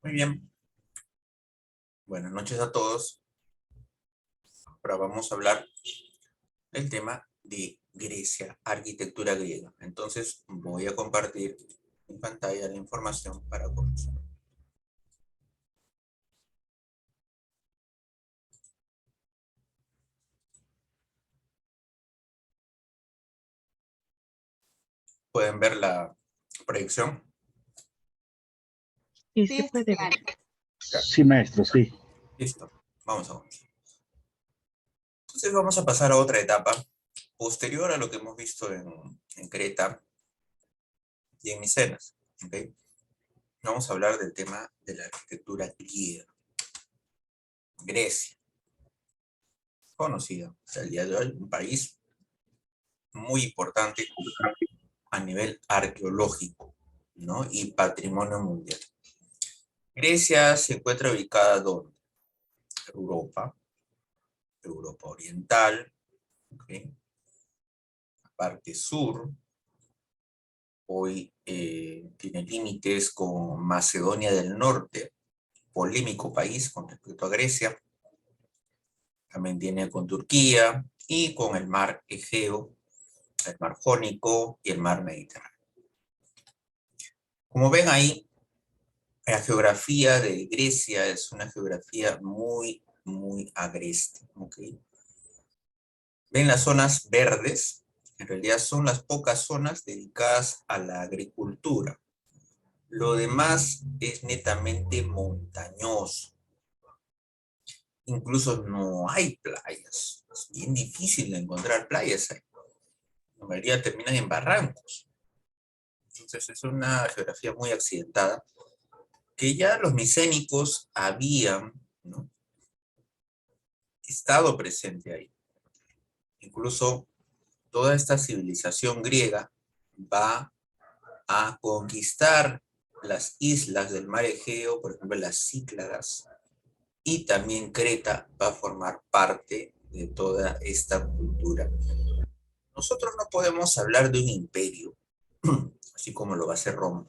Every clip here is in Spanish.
Muy bien, buenas noches a todos. Ahora vamos a hablar del tema de Grecia, arquitectura griega. Entonces voy a compartir en pantalla la información para comenzar. ¿Pueden ver la proyección? Sí, Sí, se puede ver. Sí, maestro, sí. Listo, vamos a comenzar. Entonces vamos a pasar a otra etapa posterior a lo que hemos visto en Creta y en Micenas. ¿Okay? Vamos a hablar del tema de la arquitectura griega. Grecia, conocida hasta el día de hoy, un país muy importante a nivel arqueológico, ¿no? Y patrimonio mundial. Grecia se encuentra ubicada ¿dónde? Europa, Europa Oriental, ¿okay? La parte sur, hoy tiene límites con Macedonia del Norte, polémico país con respecto a Grecia, también tiene con Turquía y con el mar Egeo, el mar Jónico y el mar Mediterráneo. Como ven ahí, la geografía de Grecia es una geografía muy agreste, ¿ok? Ven las zonas verdes, en realidad son las pocas zonas dedicadas a la agricultura. Lo demás es netamente montañoso. Incluso no hay playas. Es bien difícil de encontrar playas ahí. La mayoría terminan en barrancos. Entonces es una geografía muy accidentada que ya los micénicos habían, ¿no?, estado presente ahí. Incluso toda esta civilización griega va a conquistar las islas del mar Egeo, por ejemplo las Cícladas, y también Creta va a formar parte de toda esta cultura. Nosotros no podemos hablar de un imperio, así como lo va a hacer Roma,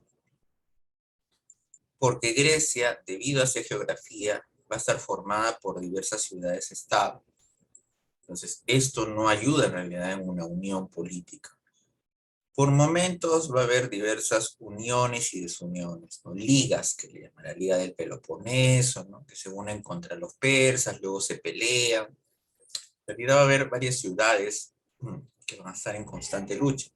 porque Grecia, debido a su geografía, va a estar formada por diversas ciudades-estado. Entonces, esto no ayuda en realidad en una unión política. Por momentos va a haber diversas uniones y desuniones, ¿no? Ligas, que le llaman la Liga del Peloponeso, ¿no?, que se unen contra los persas, luego se pelean. En realidad va a haber varias ciudades que van a estar en constante lucha.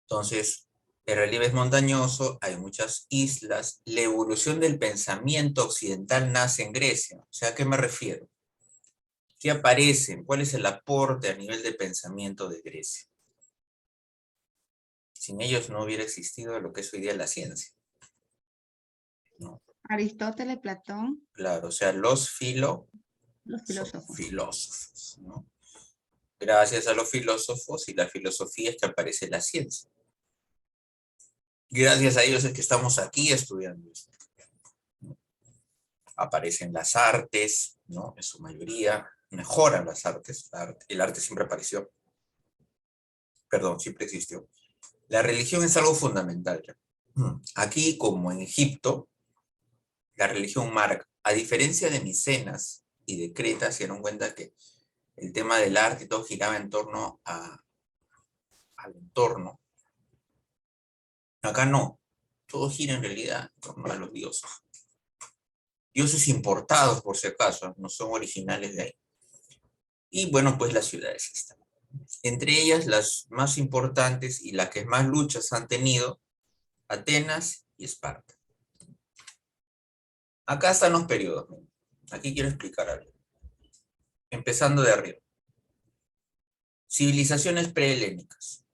Entonces, el relieve es montañoso, hay muchas islas. La evolución del pensamiento occidental nace en Grecia. O sea, ¿a qué me refiero? ¿Qué aparecen? ¿Cuál es el aporte a nivel de pensamiento de Grecia? Sin ellos no hubiera existido lo que es hoy día la ciencia, ¿no? Aristóteles, Platón, Claro, o sea, los los filósofos. filósofos, ¿no? Gracias a los filósofos y la filosofía es que aparece la ciencia. Gracias a ellos es que estamos aquí estudiando esto, ¿no? Aparecen las artes, ¿no?, en su mayoría, mejoran las artes. El arte siempre apareció, perdón, siempre existió. La religión es algo fundamental. Aquí, como en Egipto, la religión marca, a diferencia de Micenas y de Creta, se dieron cuenta que el tema del arte y todo giraba en torno al entorno. Acá no, todo gira en realidad en torno a los dioses. Dioses importados, por si acaso, no son originales de ahí. Y bueno, pues las ciudades están. Entre ellas, las más importantes y las que más luchas han tenido, Atenas y Esparta. Acá están los periodos. Aquí quiero explicar algo. Empezando de arriba. Civilizaciones prehelénicas.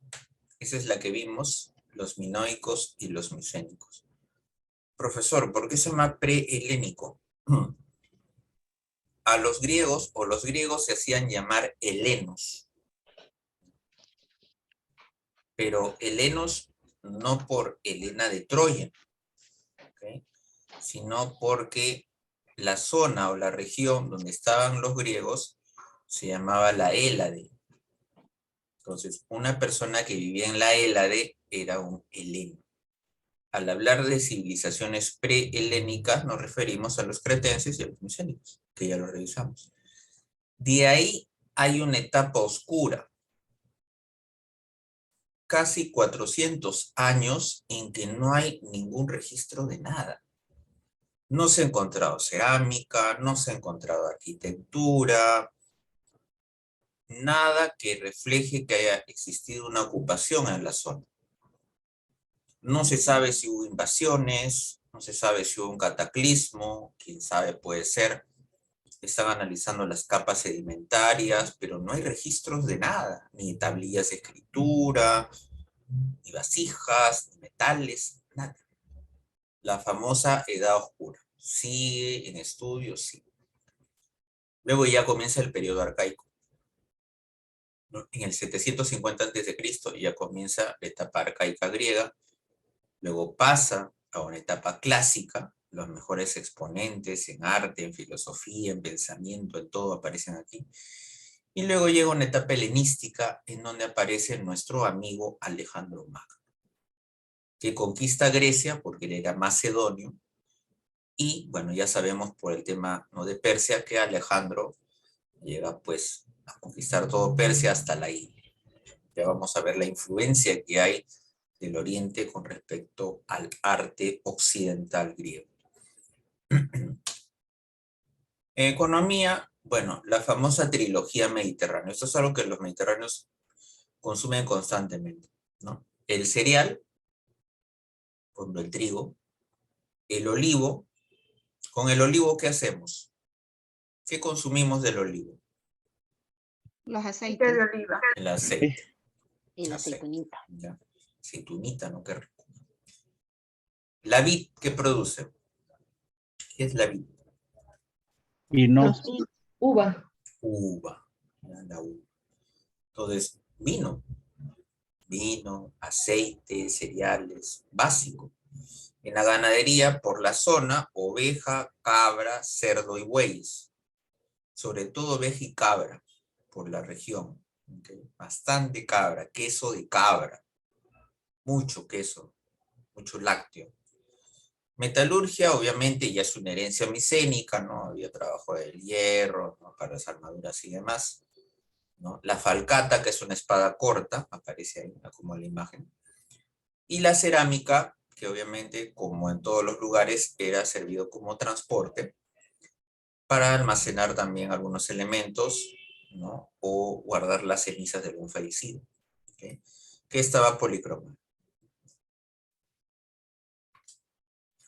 Esa es la que vimos, los minoicos y los micénicos. Profesor, ¿por qué se llama prehelénico? A los griegos, o los griegos se hacían llamar helenos. Pero helenos no por Helena de Troya, ¿okay?, sino porque la zona o la región donde estaban los griegos se llamaba la Hélade. Entonces, una persona que vivía en la Hélade era un heleno. Al hablar de civilizaciones prehelénicas nos referimos a los cretenses y a los micénicos, que ya lo revisamos. De ahí hay una etapa oscura, casi 400 años en que no hay ningún registro de nada. No se ha encontrado cerámica, no se ha encontrado arquitectura, nada que refleje que haya existido una ocupación en la zona. No se sabe si hubo invasiones, no se sabe si hubo un cataclismo, quién sabe, puede ser. Están analizando las capas sedimentarias, pero no hay registros de nada, ni tablillas de escritura, ni vasijas, ni metales, nada. La famosa Edad Oscura. Sigue en estudio, sí. Luego ya comienza el periodo arcaico. En el 750 a.C. ya comienza la etapa arcaica griega. Luego pasa a una etapa clásica. Los mejores exponentes en arte, en filosofía, en pensamiento, en todo aparecen aquí. Y luego llega una etapa helenística en donde aparece nuestro amigo Alejandro Magno, que conquista Grecia porque él era macedonio. Y bueno, ya sabemos por el tema, ¿no?, de Persia, que Alejandro llega pues a conquistar todo Persia hasta la India. Ya vamos a ver la influencia que hay del Oriente con respecto al arte occidental griego. En economía, bueno, la famosa trilogía mediterránea. Esto es algo que los mediterráneos consumen constantemente, ¿no? El cereal, con el trigo, el olivo. Con el olivo, ¿qué hacemos? ¿Qué consumimos del olivo? Los Aceite aceites. de oliva. El aceite. Y la Aceite. aceitunita. ¿Ya? Aceitunita, ¿no? Qué rico. La vid, ¿qué produce? ¿Qué es la vid? Y no, Los uva. Uva. La uva. Entonces, vino, aceite, cereales, básico. En la ganadería, por la zona, oveja, cabra, cerdo y bueyes. Sobre todo oveja y cabra, por la región. ¿Okay? Bastante cabra, queso de cabra. Mucho queso, mucho lácteo. Metalurgia, obviamente, ya es una herencia micénica, ¿no? Había trabajo del hierro, ¿no?, para las armaduras y demás, ¿no? La falcata, que es una espada corta, aparece ahí como la imagen. Y la cerámica, que obviamente, como en todos los lugares, era servido como transporte para almacenar también algunos elementos, ¿no?, o guardar las cenizas de algún fallecido, ¿okay?, que estaba policromada.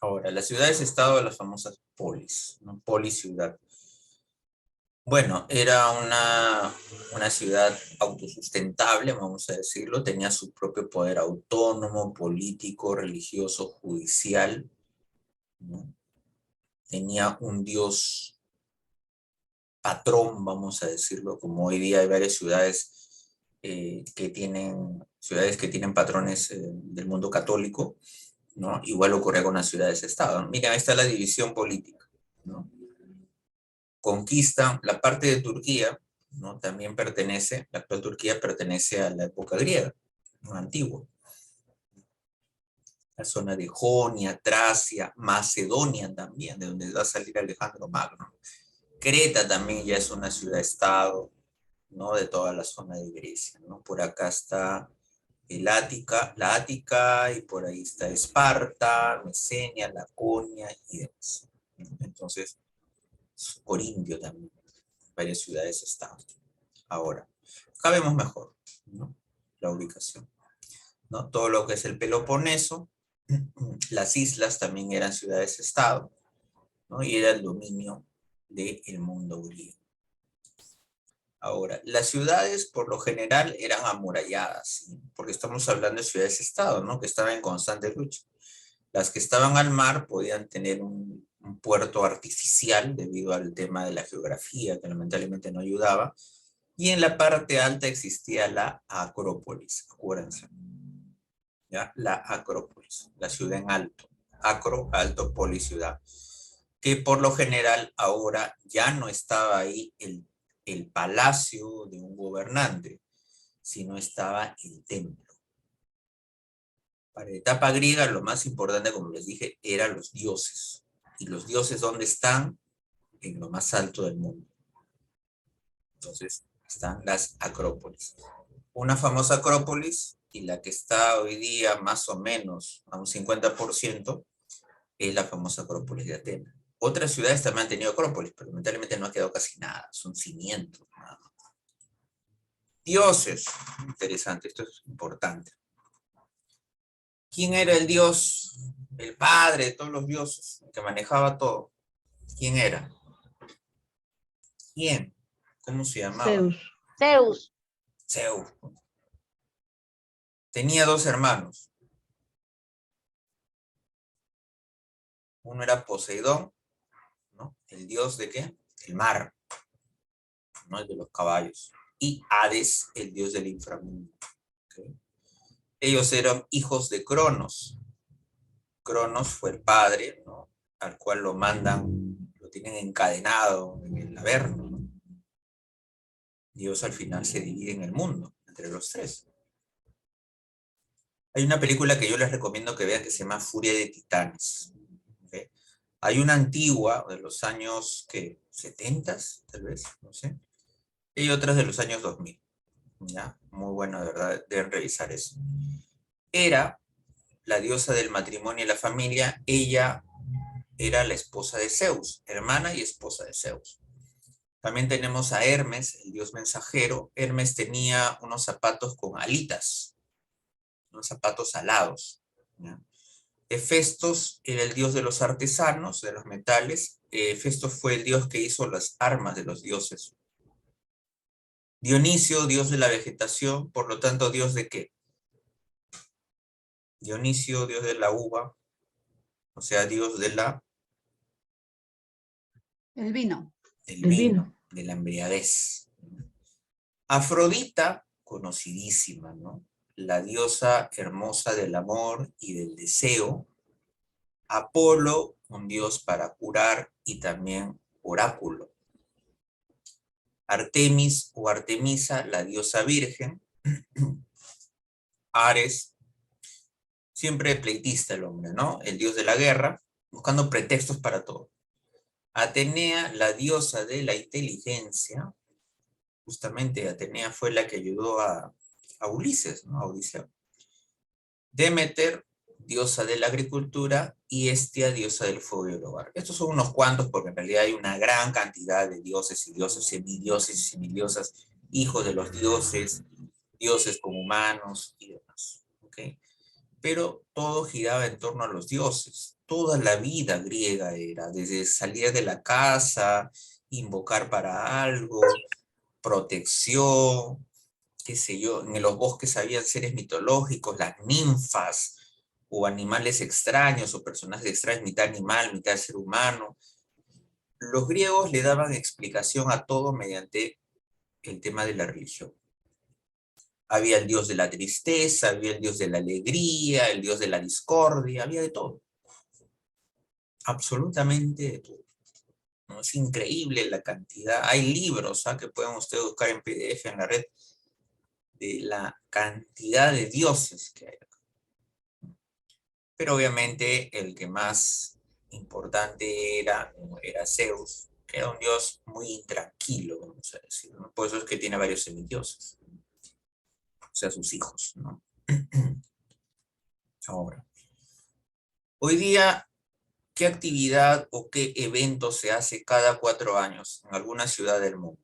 Ahora, las ciudades-estado de las famosas polis, ¿no? Polis-ciudad. Bueno, era una ciudad autosustentable, vamos a decirlo, tenía su propio poder autónomo, político, religioso, judicial, ¿no? Tenía un dios patrón, vamos a decirlo, como hoy día hay varias ciudades que tienen patrones del mundo católico, ¿no? Igual ocurría con las ciudades-estado. Miren, ahí está la división política, ¿no? Conquistan la parte de Turquía, ¿no? También pertenece, la actual Turquía pertenece a la época griega, ¿no?, antigua. La zona de Jonia, Tracia, Macedonia también, de donde va a salir Alejandro Magno. Creta también ya es una ciudad-estado, ¿no?, de toda la zona de Grecia, ¿no? Por acá está la Ática, y por ahí está Esparta, Mesenia, Laconia y demás. Entonces, Corinto también, varias ciudades-estado. Ahora, acá vemos mejor, ¿no?, la ubicación, ¿no? Todo lo que es el Peloponeso, las islas también eran ciudades-estado, ¿no?, y era el dominio del mundo griego. Ahora, las ciudades por lo general eran amuralladas, ¿sí?, porque estamos hablando de ciudades-estado, ¿no?, que estaban en constante lucha. Las que estaban al mar podían tener un puerto artificial debido al tema de la geografía, que lamentablemente no ayudaba, y en la parte alta existía la Acrópolis, acuérdense, ¿ya? La Acrópolis, la ciudad en alto, acro, alto, polis, ciudad, que por lo general ahora ya no estaba ahí el palacio de un gobernante, sino estaba el templo. Para la etapa griega, lo más importante, como les dije, eran los dioses. ¿Y los dioses dónde están? En lo más alto del mundo. Entonces, están las acrópolis. Una famosa acrópolis, y la que está hoy día más o menos a un 50%, es la famosa acrópolis de Atenas. Otras ciudades también han tenido acrópolis, pero lamentablemente no ha quedado casi nada, son cimientos. Nada más. Dioses, interesante, esto es importante. ¿Quién era el dios, el padre de todos los dioses, el que manejaba todo? ¿Quién era? ¿Quién? ¿Cómo se llamaba? Zeus. Zeus. Zeus. Tenía dos hermanos. Uno era Poseidón, ¿no? El dios de ¿qué? El mar, ¿no? El de los caballos. Y Hades, el dios del inframundo. ¿Okay? Ellos eran hijos de Cronos. Cronos fue el padre, ¿no? Al cual lo mandan, lo tienen encadenado en el Averno, ¿no? Dios al final se divide en el mundo, entre los tres. Hay una película que yo les recomiendo que vean que se llama Furia de Titanes. ¿Okay? Hay una antigua de los años, ¿qué? 70, tal vez, no sé. Y otras de los años 2000. ¿Ya? Muy bueno, de verdad, deben revisar eso. Era la diosa del matrimonio y la familia. Ella era la esposa de Zeus, hermana y esposa de Zeus. También tenemos a Hermes, el dios mensajero. Hermes tenía unos zapatos con alitas, unos zapatos alados. ¿Ya? Hefestos era el dios de los artesanos, de los metales. Hefestos fue el dios que hizo las armas de los dioses. Dionisio, dios de la vegetación, por lo tanto, ¿dios de qué? Dionisio, dios de la uva, o sea, dios de la, El vino. del El vino, vino. de la embriaguez. Afrodita, conocidísima, ¿no? La diosa hermosa del amor y del deseo. Apolo, un dios para curar y también oráculo. Artemis o Artemisa, la diosa virgen. Ares, siempre pleitista el hombre, ¿no? El dios de la guerra, buscando pretextos para todo. Atenea, la diosa de la inteligencia. Justamente Atenea fue la que ayudó a Ulises, ¿no? A Odiseo. Demeter, diosa de la agricultura, y Hestia, diosa del fuego y el hogar. Estos son unos cuantos porque en realidad hay una gran cantidad de dioses y dioses, semidioses y semidiosas, hijos de los dioses, dioses como humanos y demás. ¿Okay? Pero todo giraba en torno a los dioses. Toda la vida griega era, desde salir de la casa, invocar para algo, protección, qué sé yo, en los bosques había seres mitológicos, las ninfas, o animales extraños, o personajes extraños, mitad animal, mitad ser humano. Los griegos le daban explicación a todo mediante el tema de la religión. Había el dios de la tristeza, había el dios de la alegría, el dios de la discordia, había de todo. Absolutamente de todo. ¿No? Es increíble la cantidad. Hay libros que pueden ustedes buscar en PDF en la red de la cantidad de dioses que hay acá. Pero obviamente el que más importante era Zeus, que era un dios muy intranquilo, vamos a decir, ¿no? Por eso es que tiene varios semidioses, o sea, sus hijos, ¿no? Ahora, hoy día, ¿qué actividad o qué evento se hace cada 4 años en alguna ciudad del mundo?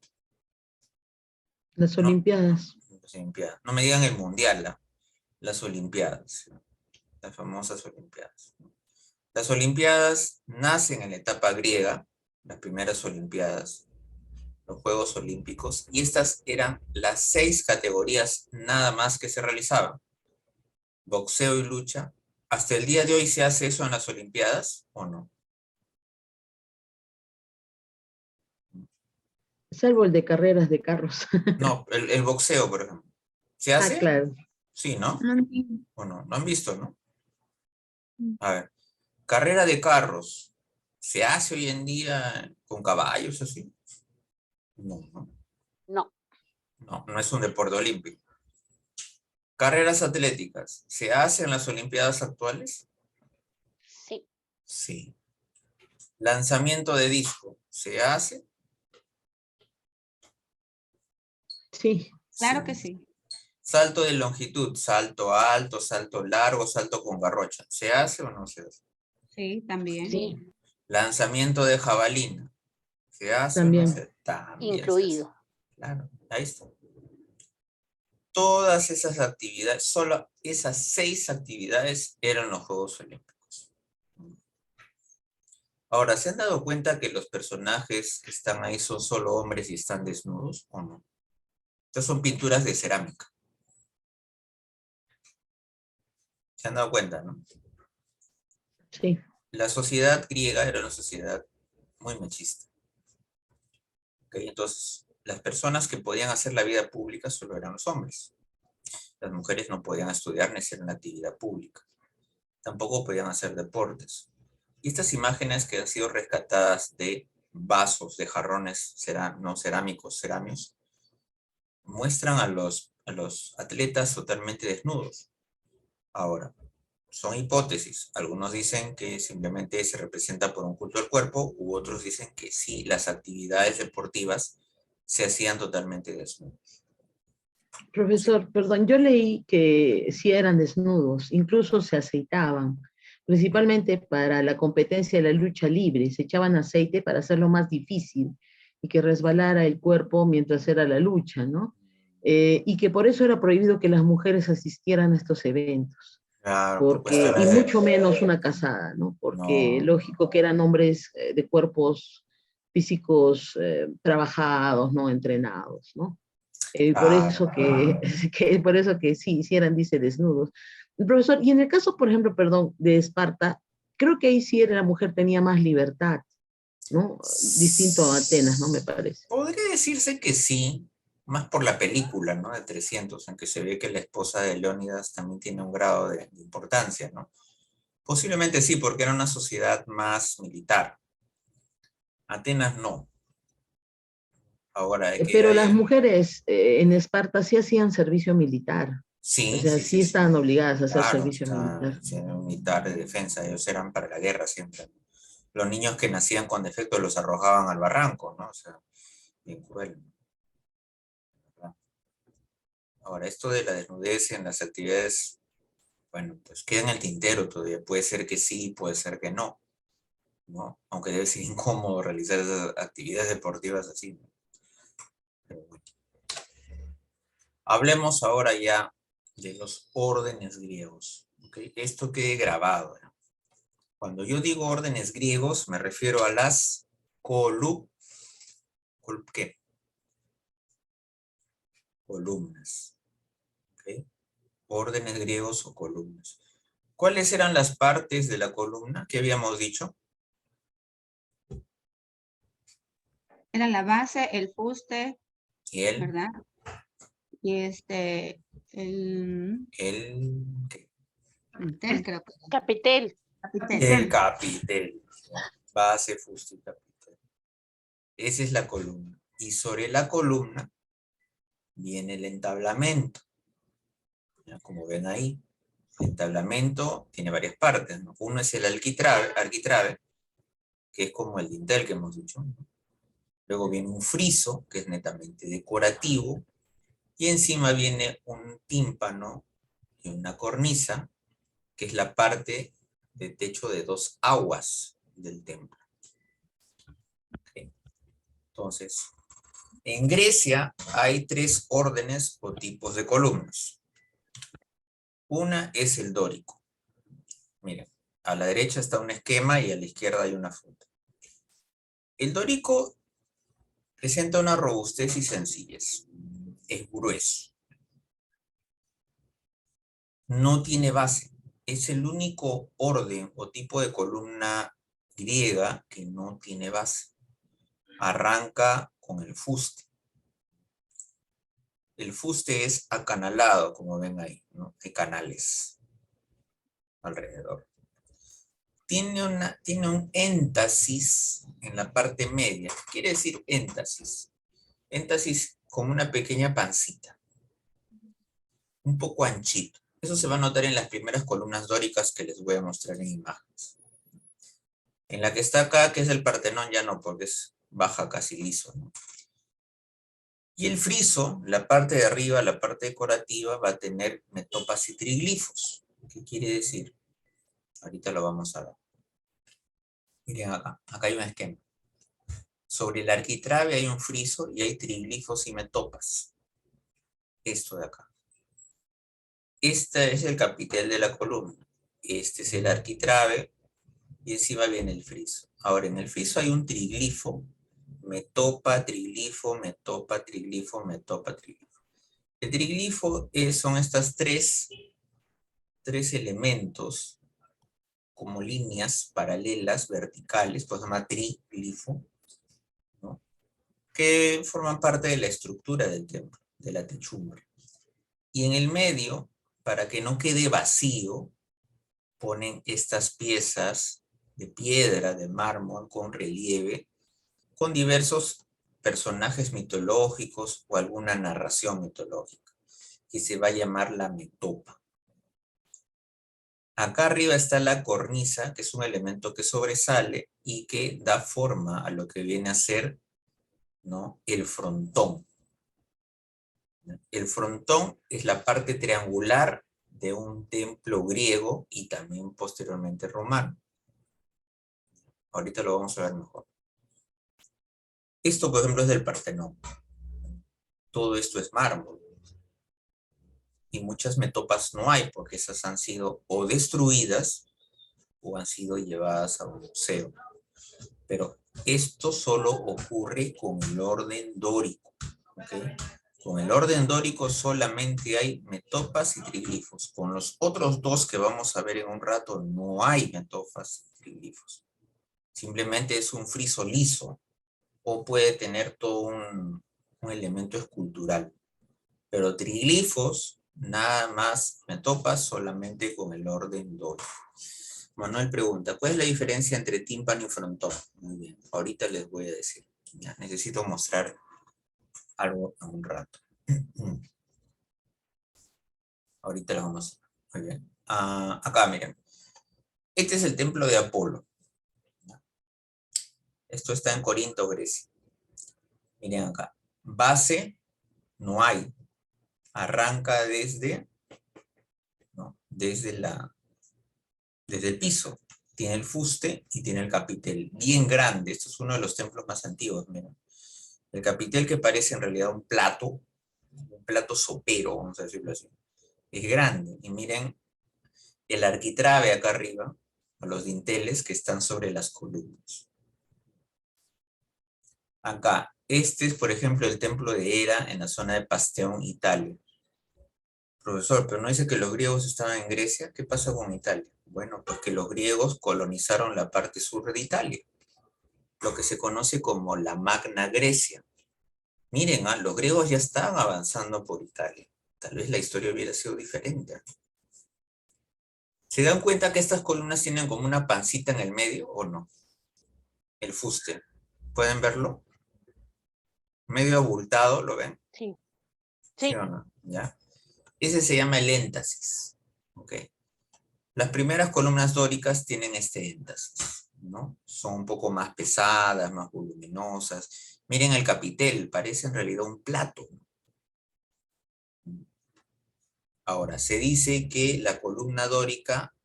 Las No, Olimpiadas. las Olimpiadas. No me digan el mundial, las Olimpiadas, las famosas Olimpiadas. Las Olimpiadas nacen en la etapa griega, las primeras Olimpiadas, los Juegos Olímpicos, y estas eran las 6 categorías nada más que se realizaban. Boxeo y lucha. ¿Hasta el día de hoy se hace eso en las Olimpiadas o no? Salvo el de carreras de carros. No, el boxeo, por ejemplo. ¿Se Ah, hace? claro. Sí, ¿no? No entiendo. ¿O no? ¿No han visto, no? A ver, carrera de carros. ¿Se hace hoy en día con caballos así? No, no. No. No, no es un deporte olímpico. Carreras atléticas, ¿se hacen en las Olimpiadas actuales? Sí. Sí. Lanzamiento de disco, ¿se hace? Sí, Claro que sí. Salto de longitud, salto alto, salto largo, salto con garrocha, ¿se hace o no se hace? Sí, también. Sí. Lanzamiento de jabalina, ¿se hace o no También. se hace? También se hace. Incluido. Claro, ahí está. Todas esas actividades, solo esas 6 actividades eran los Juegos Olímpicos. Ahora, ¿se han dado cuenta que los personajes que están ahí son solo hombres y están desnudos o no? Estas son pinturas de cerámica. ¿Se han dado cuenta, no? sí. La sociedad griega era una sociedad muy machista. ¿Ok? Entonces, las personas que podían hacer la vida pública solo eran los hombres. Las mujeres no podían estudiar ni hacer una actividad pública. Tampoco podían hacer deportes. Y estas imágenes que han sido rescatadas de vasos, de jarrones no cerámicos, cerámicos, muestran a los atletas totalmente desnudos. Ahora, son hipótesis. Algunos dicen que simplemente se representa por un culto al cuerpo, u otros dicen que sí, las actividades deportivas se hacían totalmente desnudos. Profesor, perdón, yo leí que sí eran desnudos, incluso se aceitaban, principalmente para la competencia de la lucha libre, se echaban aceite para hacerlo más difícil y que resbalara el cuerpo mientras era la lucha, ¿no? Y que por eso era prohibido que las mujeres asistieran a estos eventos, Claro, por porque, y cuestiones de... mucho menos una casada, ¿no? Porque No, lógico que eran hombres de cuerpos físicos trabajados, ¿no? Entrenados, ¿no? Por claro. eso por eso que sí hicieran, dice, desnudos. Profesor, y en el caso, por ejemplo, perdón, de Esparta, creo que ahí sí era, la mujer tenía más libertad, ¿no? Distinto a Atenas, ¿no? Me parece. Podría decirse que sí, más por la película, ¿no? De 300, en que se ve que la esposa de Leónidas también tiene un grado de importancia, ¿no? Posiblemente sí, porque era una sociedad más militar. Atenas no. Ahora, de que Pero las hay... mujeres en Esparta sí hacían servicio militar, o Sí, sea, sí, sí, sí sí. estaban obligadas a hacer Claro, servicio está militar. siendo un militar de defensa, ellos eran para la guerra siempre. Los niños que nacían con defectos los arrojaban al barranco, ¿no? O sea, bien cruel, ¿verdad? Ahora, esto de la desnudez en las actividades, bueno, pues queda en el tintero todavía. Puede ser que sí, puede ser que no, ¿no? Aunque debe ser incómodo realizar esas actividades deportivas así, ¿no? Pero bueno. Hablemos ahora ya de los órdenes griegos, ¿ok? Esto quede grabado, ¿no? Cuando yo digo órdenes griegos, me refiero a las ¿qué? Columnas, ¿ok? Órdenes griegos o columnas. ¿Cuáles eran las partes de la columna? ¿Qué habíamos dicho? Era la base, el fuste, Y ¿verdad? Y ¿qué? el creo que Capitel. capitel. El capitel. Base, fuste y capitel. Esa es la columna. Y sobre la columna viene el entablamento. ¿Ya? Como ven ahí, el entablamento tiene varias partes, ¿no? Uno es el arquitrabe, que es como el dintel que hemos dicho, ¿no? Luego viene un friso, que es netamente decorativo, y encima viene un tímpano y una cornisa, que es la parte de techo de 2 aguas del templo. ¿Okay? Entonces, en Grecia hay 3 órdenes o tipos de columnas. Una es el dórico. Miren, a la derecha está un esquema y a la izquierda hay una foto. El dórico presenta una robustez y sencillez. Es grueso. No tiene base. Es el único orden o tipo de columna griega que no tiene base. Arranca con el fuste. El fuste es acanalado, como ven ahí, ¿no? Hay canales alrededor. Tiene un éntasis en la parte media. ¿Qué quiere decir éntasis? Éntasis como una pequeña pancita. un poco anchito. Eso se va a notar en las primeras columnas dóricas que les voy a mostrar en imágenes. En la que está acá, que es el Partenón, ya no, porque es baja casi liso, ¿no? Y el friso, la parte de arriba, la parte decorativa, va a tener metopas y triglifos. ¿Qué quiere decir? Ahorita lo vamos a ver. Miren acá hay un esquema. Sobre el arquitrabe hay un friso y hay triglifos y metopas. Esto de acá. Este es el capitel de la columna. Este es el arquitrabe y encima viene el friso. Ahora, en el friso hay un triglifo, metopa, triglifo, metopa, triglifo, metopa, triglifo. El triglifo son estas tres elementos como líneas paralelas, verticales, pues se llama triglifo, ¿no? Que forman parte de la estructura del templo, de la techumbre. Y en el medio, para que no quede vacío, ponen estas piezas de piedra, de mármol, con relieve, con diversos personajes mitológicos o alguna narración mitológica, que se va a llamar la metopa. Acá arriba está la cornisa, que es un elemento que sobresale y que da forma a lo que viene a ser, ¿no?, el frontón. El frontón es la parte triangular de un templo griego y también posteriormente romano. Ahorita lo vamos a ver mejor. Esto, por ejemplo, es del Partenón. Todo esto es mármol. Y muchas metopas no hay, porque esas han sido o destruidas o han sido llevadas a un museo. Pero esto solo ocurre con el orden dórico, ¿okay? Con el orden dórico solamente hay metopas y triglifos. Con los otros dos que vamos a ver en un rato no hay metopas y triglifos. Simplemente es un friso liso o puede tener todo un elemento escultural. Pero triglifos, nada más, metopas solamente con el orden dórico. Manuel pregunta, ¿cuál es la diferencia entre tímpano y frontón? Muy bien, ahorita les voy a decir. Ya, necesito mostrar algo en un rato. Ahorita lo vamos a ver. Muy bien. Acá, miren. Este es el templo de Apolo. Esto está en Corinto, Grecia. Miren acá. Base no hay. Arranca desde, ¿no?, desde el piso. Tiene el fuste y tiene el capitel. Bien grande. Esto es uno de los templos más antiguos. Miren. El capitel, que parece en realidad un plato sopero, vamos a decirlo así. Es grande. Y miren el arquitrabe acá arriba, o los dinteles que están sobre las columnas. Acá, este es, por ejemplo, el templo de Hera en la zona de Pasteón, Italia. Profesor, pero no dice que los griegos estaban en Grecia. ¿Qué pasa con Italia? Bueno, pues que los griegos colonizaron la parte sur de Italia, lo que se conoce como la Magna Grecia. Miren, los griegos ya estaban avanzando por Italia. Tal vez la historia hubiera sido diferente. ¿Se dan cuenta que estas columnas tienen como una pancita en el medio o no? El fuste. ¿Pueden verlo? Medio abultado, ¿lo ven? Sí. ¿Sí o no? ¿Ya? Ese se llama el éntasis. ¿Ok? Las primeras columnas dóricas tienen este éntasis, ¿no? Son un poco más pesadas, más voluminosas. Miren el capitel, parece en realidad un plato. Ahora, se dice que la columna dórica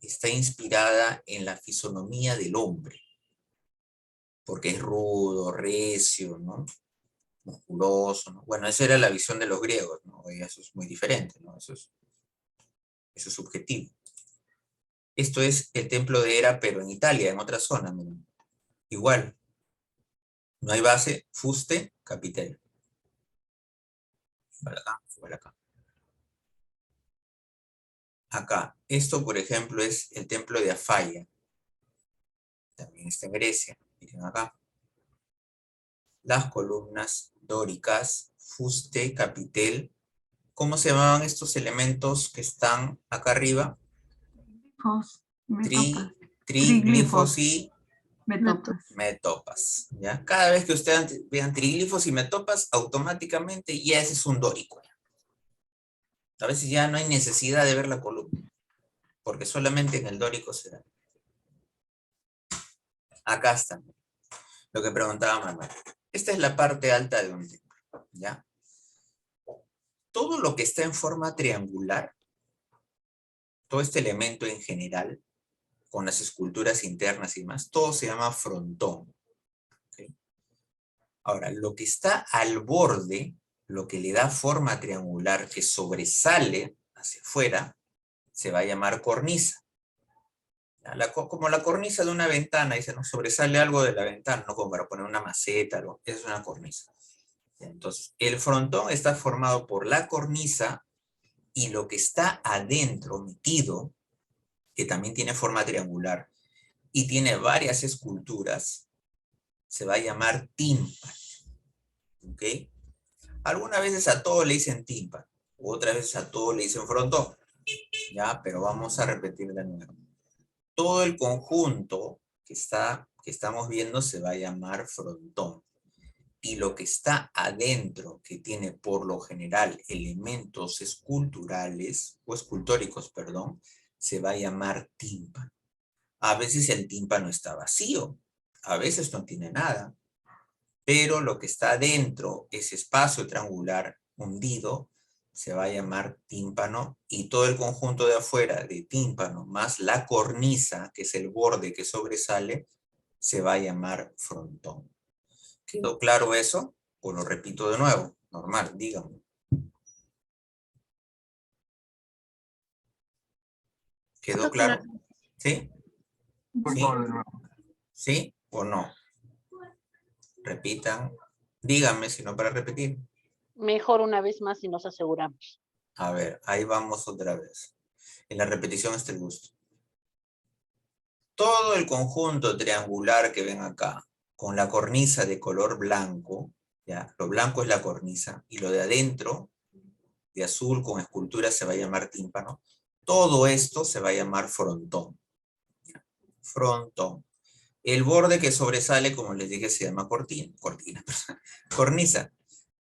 está inspirada en la fisonomía del hombre, porque es rudo, recio, ¿no?, musculoso, ¿no? Bueno, esa era la visión de los griegos, ¿no? Y eso es muy diferente, ¿no? Eso es subjetivo. Esto es el templo de Hera, pero en Italia, en otra zona, miren. Igual, no hay base, fuste, capitel. Para acá, para acá. Acá, esto por ejemplo es el templo de Afaya. También está en Grecia, miren acá. Las columnas dóricas, fuste, capitel. ¿Cómo se llamaban estos elementos que están acá arriba? Triglifos y metopas. ¿Ya? Cada vez que ustedes vean triglifos y metopas, automáticamente ya ese es un dórico. A veces ya no hay necesidad de ver la columna, porque solamente en el dórico se da. Acá está lo que preguntaba Manuel. Esta es la parte alta de un templo, ¿ya? Todo lo que está en forma triangular, todo este elemento en general, con las esculturas internas y más, todo se llama frontón. ¿Okay? Ahora, lo que está al borde, lo que le da forma triangular, que sobresale hacia afuera, se va a llamar cornisa. Como la cornisa de una ventana, dice, ¿no? Sobresale algo de la ventana, no como para poner una maceta, eso es una cornisa. Entonces, el frontón está formado por la cornisa y lo que está adentro, metido, que también tiene forma triangular y tiene varias esculturas, se va a llamar tímpano. ¿Ok? Algunas veces a todo le dicen tímpano, otras veces a todo le dicen frontón. ¿Ya? Pero vamos a repetir de nuevo. Todo el conjunto que estamos viendo se va a llamar frontón. Y lo que está adentro, que tiene por lo general elementos esculturales, o escultóricos, perdón, se va a llamar tímpano. A veces el tímpano está vacío, a veces no tiene nada, pero lo que está adentro, ese espacio triangular hundido, se va a llamar tímpano, y todo el conjunto de afuera de tímpano, más la cornisa, que es el borde que sobresale, se va a llamar frontón. ¿Quedó claro eso? O lo repito de nuevo, normal, díganme. ¿Quedó claro? ¿Sí? ¿Sí? ¿Sí o no? Repitan. Díganme, si no para repetir. Mejor una vez más y nos aseguramos. A ver, ahí vamos otra vez. En la repetición está el gusto. Todo el conjunto triangular que ven acá, con la cornisa de color blanco, ¿ya? Lo blanco es la cornisa, y lo de adentro, de azul con escultura, se va a llamar tímpano. Todo esto se va a llamar frontón. Frontón. El borde que sobresale, como les dije, se llama cornisa.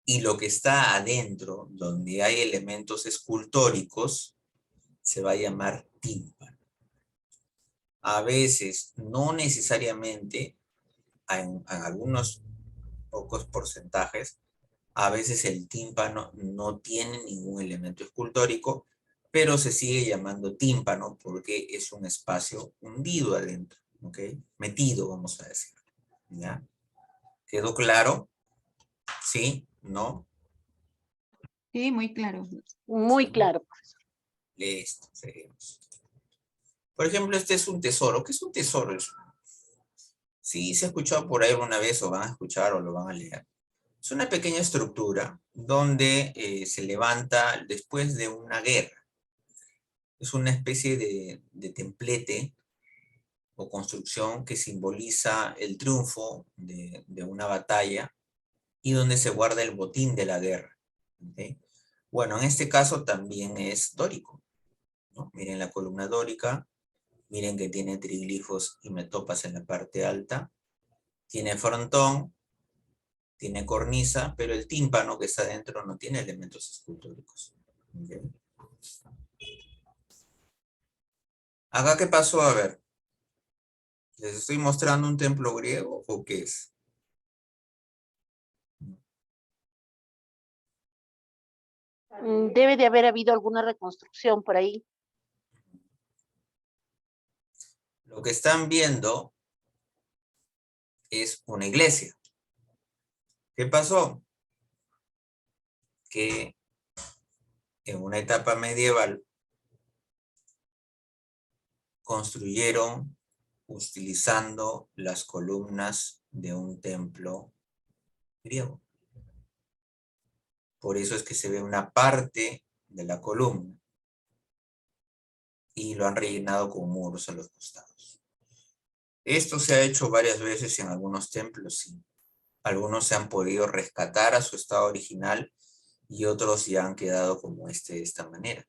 Y lo que está adentro, donde hay elementos escultóricos, se va a llamar tímpano. A veces, no necesariamente, en algunos pocos porcentajes, a veces el tímpano no tiene ningún elemento escultórico, pero se sigue llamando tímpano porque es un espacio hundido adentro, ¿ok? Metido, vamos a decir. ¿Ya? ¿Quedó claro? ¿Sí? ¿No? Sí, muy claro. Muy claro. Listo, seguimos. Por ejemplo, este es un tesoro. ¿Qué es un tesoro? Sí, se ha escuchado por ahí alguna vez, o van a escuchar, o lo van a leer. Es una pequeña estructura donde se levanta después de una guerra. Es una especie de templete o construcción que simboliza el triunfo de una batalla y donde se guarda el botín de la guerra. ¿Okay? Bueno, en este caso también es dórico, ¿no? Miren la columna dórica, miren que tiene triglifos y metopas en la parte alta, tiene frontón, tiene cornisa, pero el tímpano que está dentro no tiene elementos escultóricos. ¿Okay? ¿Acá qué pasó? A ver, ¿les estoy mostrando un templo griego o qué es? Debe de haber habido alguna reconstrucción por ahí. Lo que están viendo es una iglesia. ¿Qué pasó? Que en una etapa medieval construyeron utilizando las columnas de un templo griego. Por eso es que se ve una parte de la columna y lo han rellenado con muros a los costados. Esto se ha hecho varias veces en algunos templos, sí. Algunos se han podido rescatar a su estado original y otros ya han quedado como de esta manera.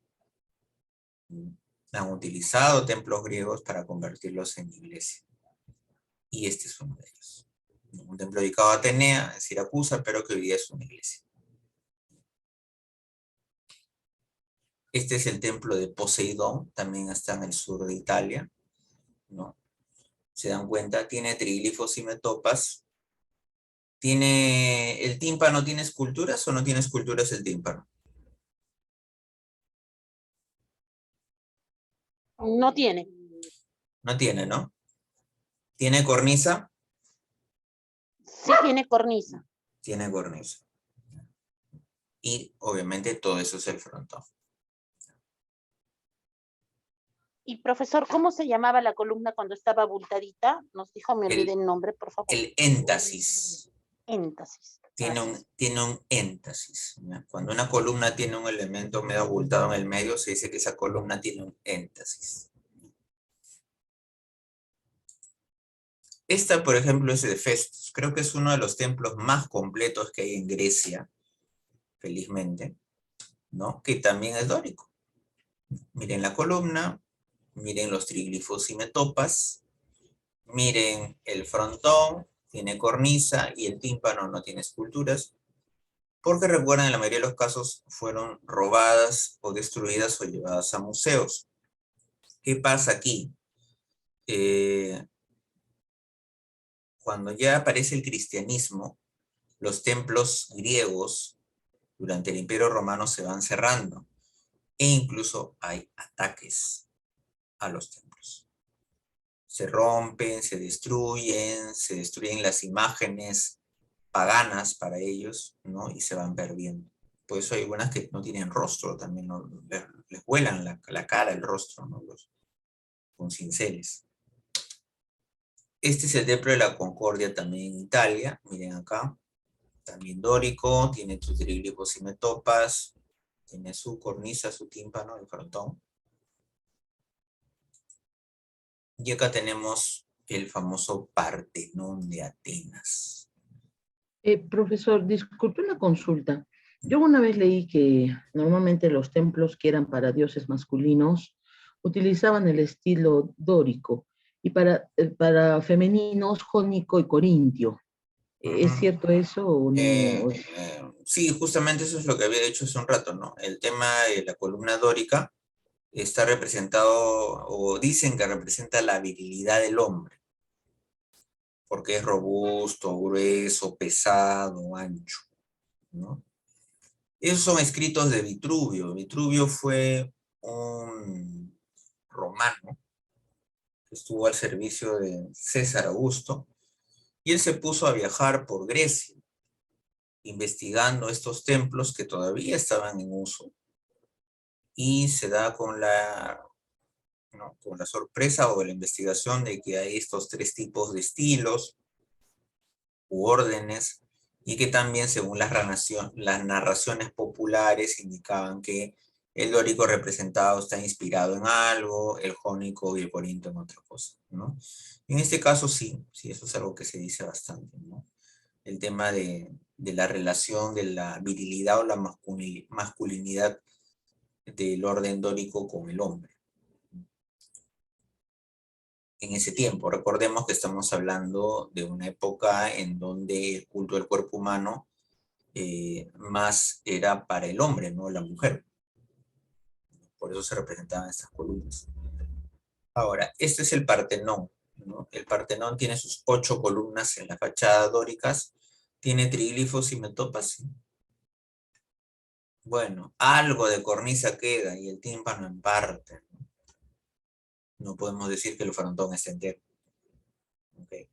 Han utilizado templos griegos para convertirlos en iglesia. Y este es uno de ellos. Un templo dedicado a Atenea, en Siracusa, pero que hoy día es una iglesia. Este es el templo de Poseidón, también está en el sur de Italia, ¿no? Se dan cuenta, tiene triglifos y metopas. ¿El tímpano tiene esculturas o no tiene esculturas el tímpano? No tiene. No tiene, ¿no? ¿Tiene cornisa? Sí tiene cornisa. Tiene cornisa. Y obviamente todo eso es el frontón. Y profesor, ¿cómo se llamaba la columna cuando estaba abultadita? Nos dijo, me olvidé el nombre, por favor. El éntasis. Éntasis. Tiene un éntasis, ¿ya? Cuando una columna tiene un elemento medio abultado en el medio, se dice que esa columna tiene un éntasis. Esta, por ejemplo, es de Festus. Creo que es uno de los templos más completos que hay en Grecia, felizmente, ¿no? Que también es dórico. Miren la columna, miren los triglifos y metopas, miren el frontón, tiene cornisa, y el tímpano no tiene esculturas, porque recuerden, en la mayoría de los casos fueron robadas o destruidas o llevadas a museos. ¿Qué pasa aquí? Cuando ya aparece el cristianismo, los templos griegos durante el Imperio Romano se van cerrando, e incluso hay ataques a los templos. Se rompen, se destruyen las imágenes paganas para ellos, ¿no? Y se van perdiendo. Por eso hay algunas que no tienen rostro también, ¿no? Les vuelan la cara, el rostro, ¿no? Con cinceles. Este es el templo de la Concordia también en Italia, miren acá, también dórico, tiene sus triglifos y metopas, tiene su cornisa, su tímpano, el frontón. Y acá tenemos el famoso Partenón de Atenas. Profesor, disculpe una consulta. Yo una vez leí que normalmente los templos que eran para dioses masculinos utilizaban el estilo dórico y para femeninos jónico y corintio. ¿Es cierto eso o no? Sí, justamente eso es lo que había dicho hace un rato, ¿no? El tema de la columna dórica está representado, o dicen que representa la virilidad del hombre, porque es robusto, grueso, pesado, ancho, ¿no? Esos son escritos de Vitruvio. Vitruvio fue un romano que estuvo al servicio de César Augusto, y él se puso a viajar por Grecia, investigando estos templos que todavía estaban en uso, y se da con ¿no? con la sorpresa o la investigación de que hay estos tres tipos de estilos u órdenes, y que también, según las narraciones populares, indicaban que el dórico representado está inspirado en algo, el jónico y el corinto en otra cosa, ¿no? En este caso sí, eso es algo que se dice bastante, ¿no? El tema de la relación de la virilidad o la masculinidad del orden dórico con el hombre. En ese tiempo, recordemos que estamos hablando de una época en donde el culto del cuerpo humano más era para el hombre, no la mujer. Por eso se representaban estas columnas. Ahora, este es el Partenón, ¿no? El Partenón tiene sus 8 columnas en la fachada dóricas, tiene triglifos y metopas, ¿sí? Bueno, algo de cornisa queda y el tímpano en parte, ¿no? No podemos decir que el frontón está entero. ¿Okay?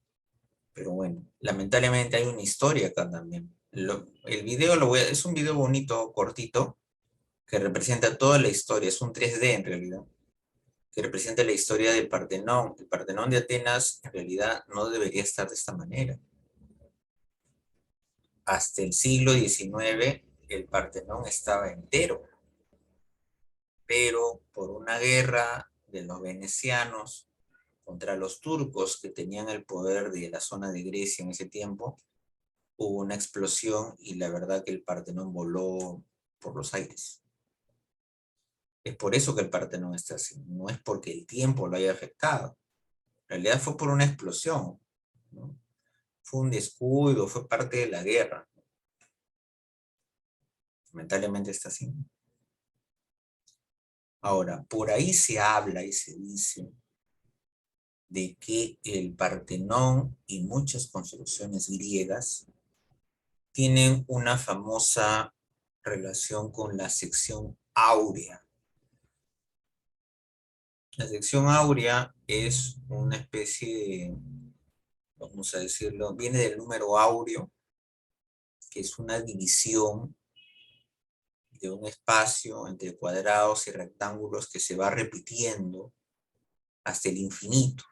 Pero bueno, lamentablemente hay una historia acá también. El video es un video bonito, cortito, que representa toda la historia, es un 3D en realidad, que representa la historia del Partenón. El Partenón de Atenas en realidad no debería estar de esta manera. Hasta el siglo XIX el Partenón estaba entero, pero por una guerra de los venecianos contra los turcos, que tenían el poder de la zona de Grecia en ese tiempo, hubo una explosión y la verdad que el Partenón voló por los aires. Es por eso que el Partenón está así, no es porque el tiempo lo haya afectado. En realidad fue por una explosión, ¿no? Fue un descuido, fue parte de la guerra. Lamentablemente está así. Ahora, por ahí se habla y se dice de que el Partenón y muchas construcciones griegas tienen una famosa relación con la sección áurea. La sección áurea es una especie de, vamos a decirlo, viene del número áureo, que es una división de un espacio entre cuadrados y rectángulos que se va repitiendo hasta el infinito.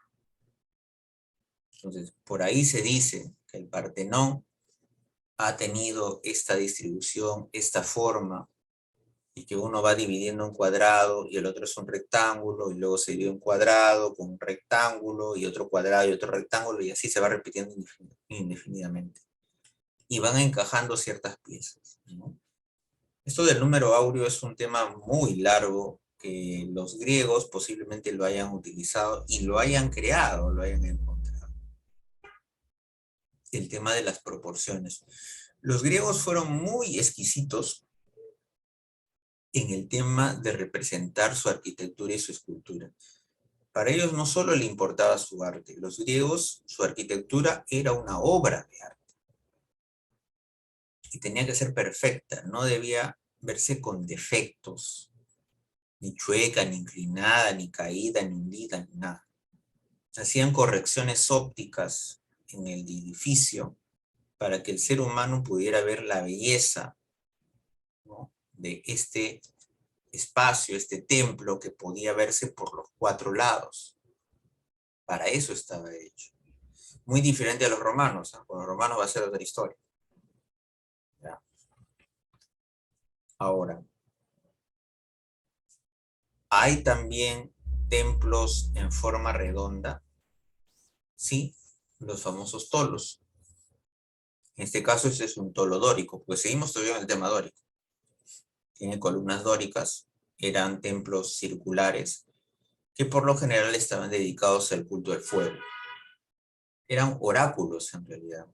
Entonces, por ahí se dice que el Partenón ha tenido esta distribución, esta forma, y que uno va dividiendo un cuadrado y el otro es un rectángulo, y luego se divide un cuadrado con un rectángulo, y otro cuadrado y otro rectángulo, y así se va repitiendo indefinidamente. Y van encajando ciertas piezas, ¿no? Esto del número áureo es un tema muy largo, que los griegos posiblemente lo hayan utilizado y lo hayan creado, lo hayan encontrado. El tema de las proporciones. Los griegos fueron muy exquisitos en el tema de representar su arquitectura y su escultura. Para ellos no solo le importaba su arte, los griegos, su arquitectura era una obra de arte. Y tenía que ser perfecta, no debía verse con defectos, ni chueca, ni inclinada, ni caída, ni hundida, ni nada. Hacían correcciones ópticas en el edificio para que el ser humano pudiera ver la belleza, ¿no?, de este espacio, este templo que podía verse por los 4 lados. Para eso estaba hecho. Muy diferente a los romanos, ¿eh? Con los romanos va a ser otra historia. ¿Ya? Ahora, hay también templos en forma redonda, sí, los famosos tolos. En este caso, este es un tolo dórico, pues seguimos todavía en el tema dórico. Tiene columnas dóricas, eran templos circulares, que por lo general estaban dedicados al culto del fuego. Eran oráculos en realidad.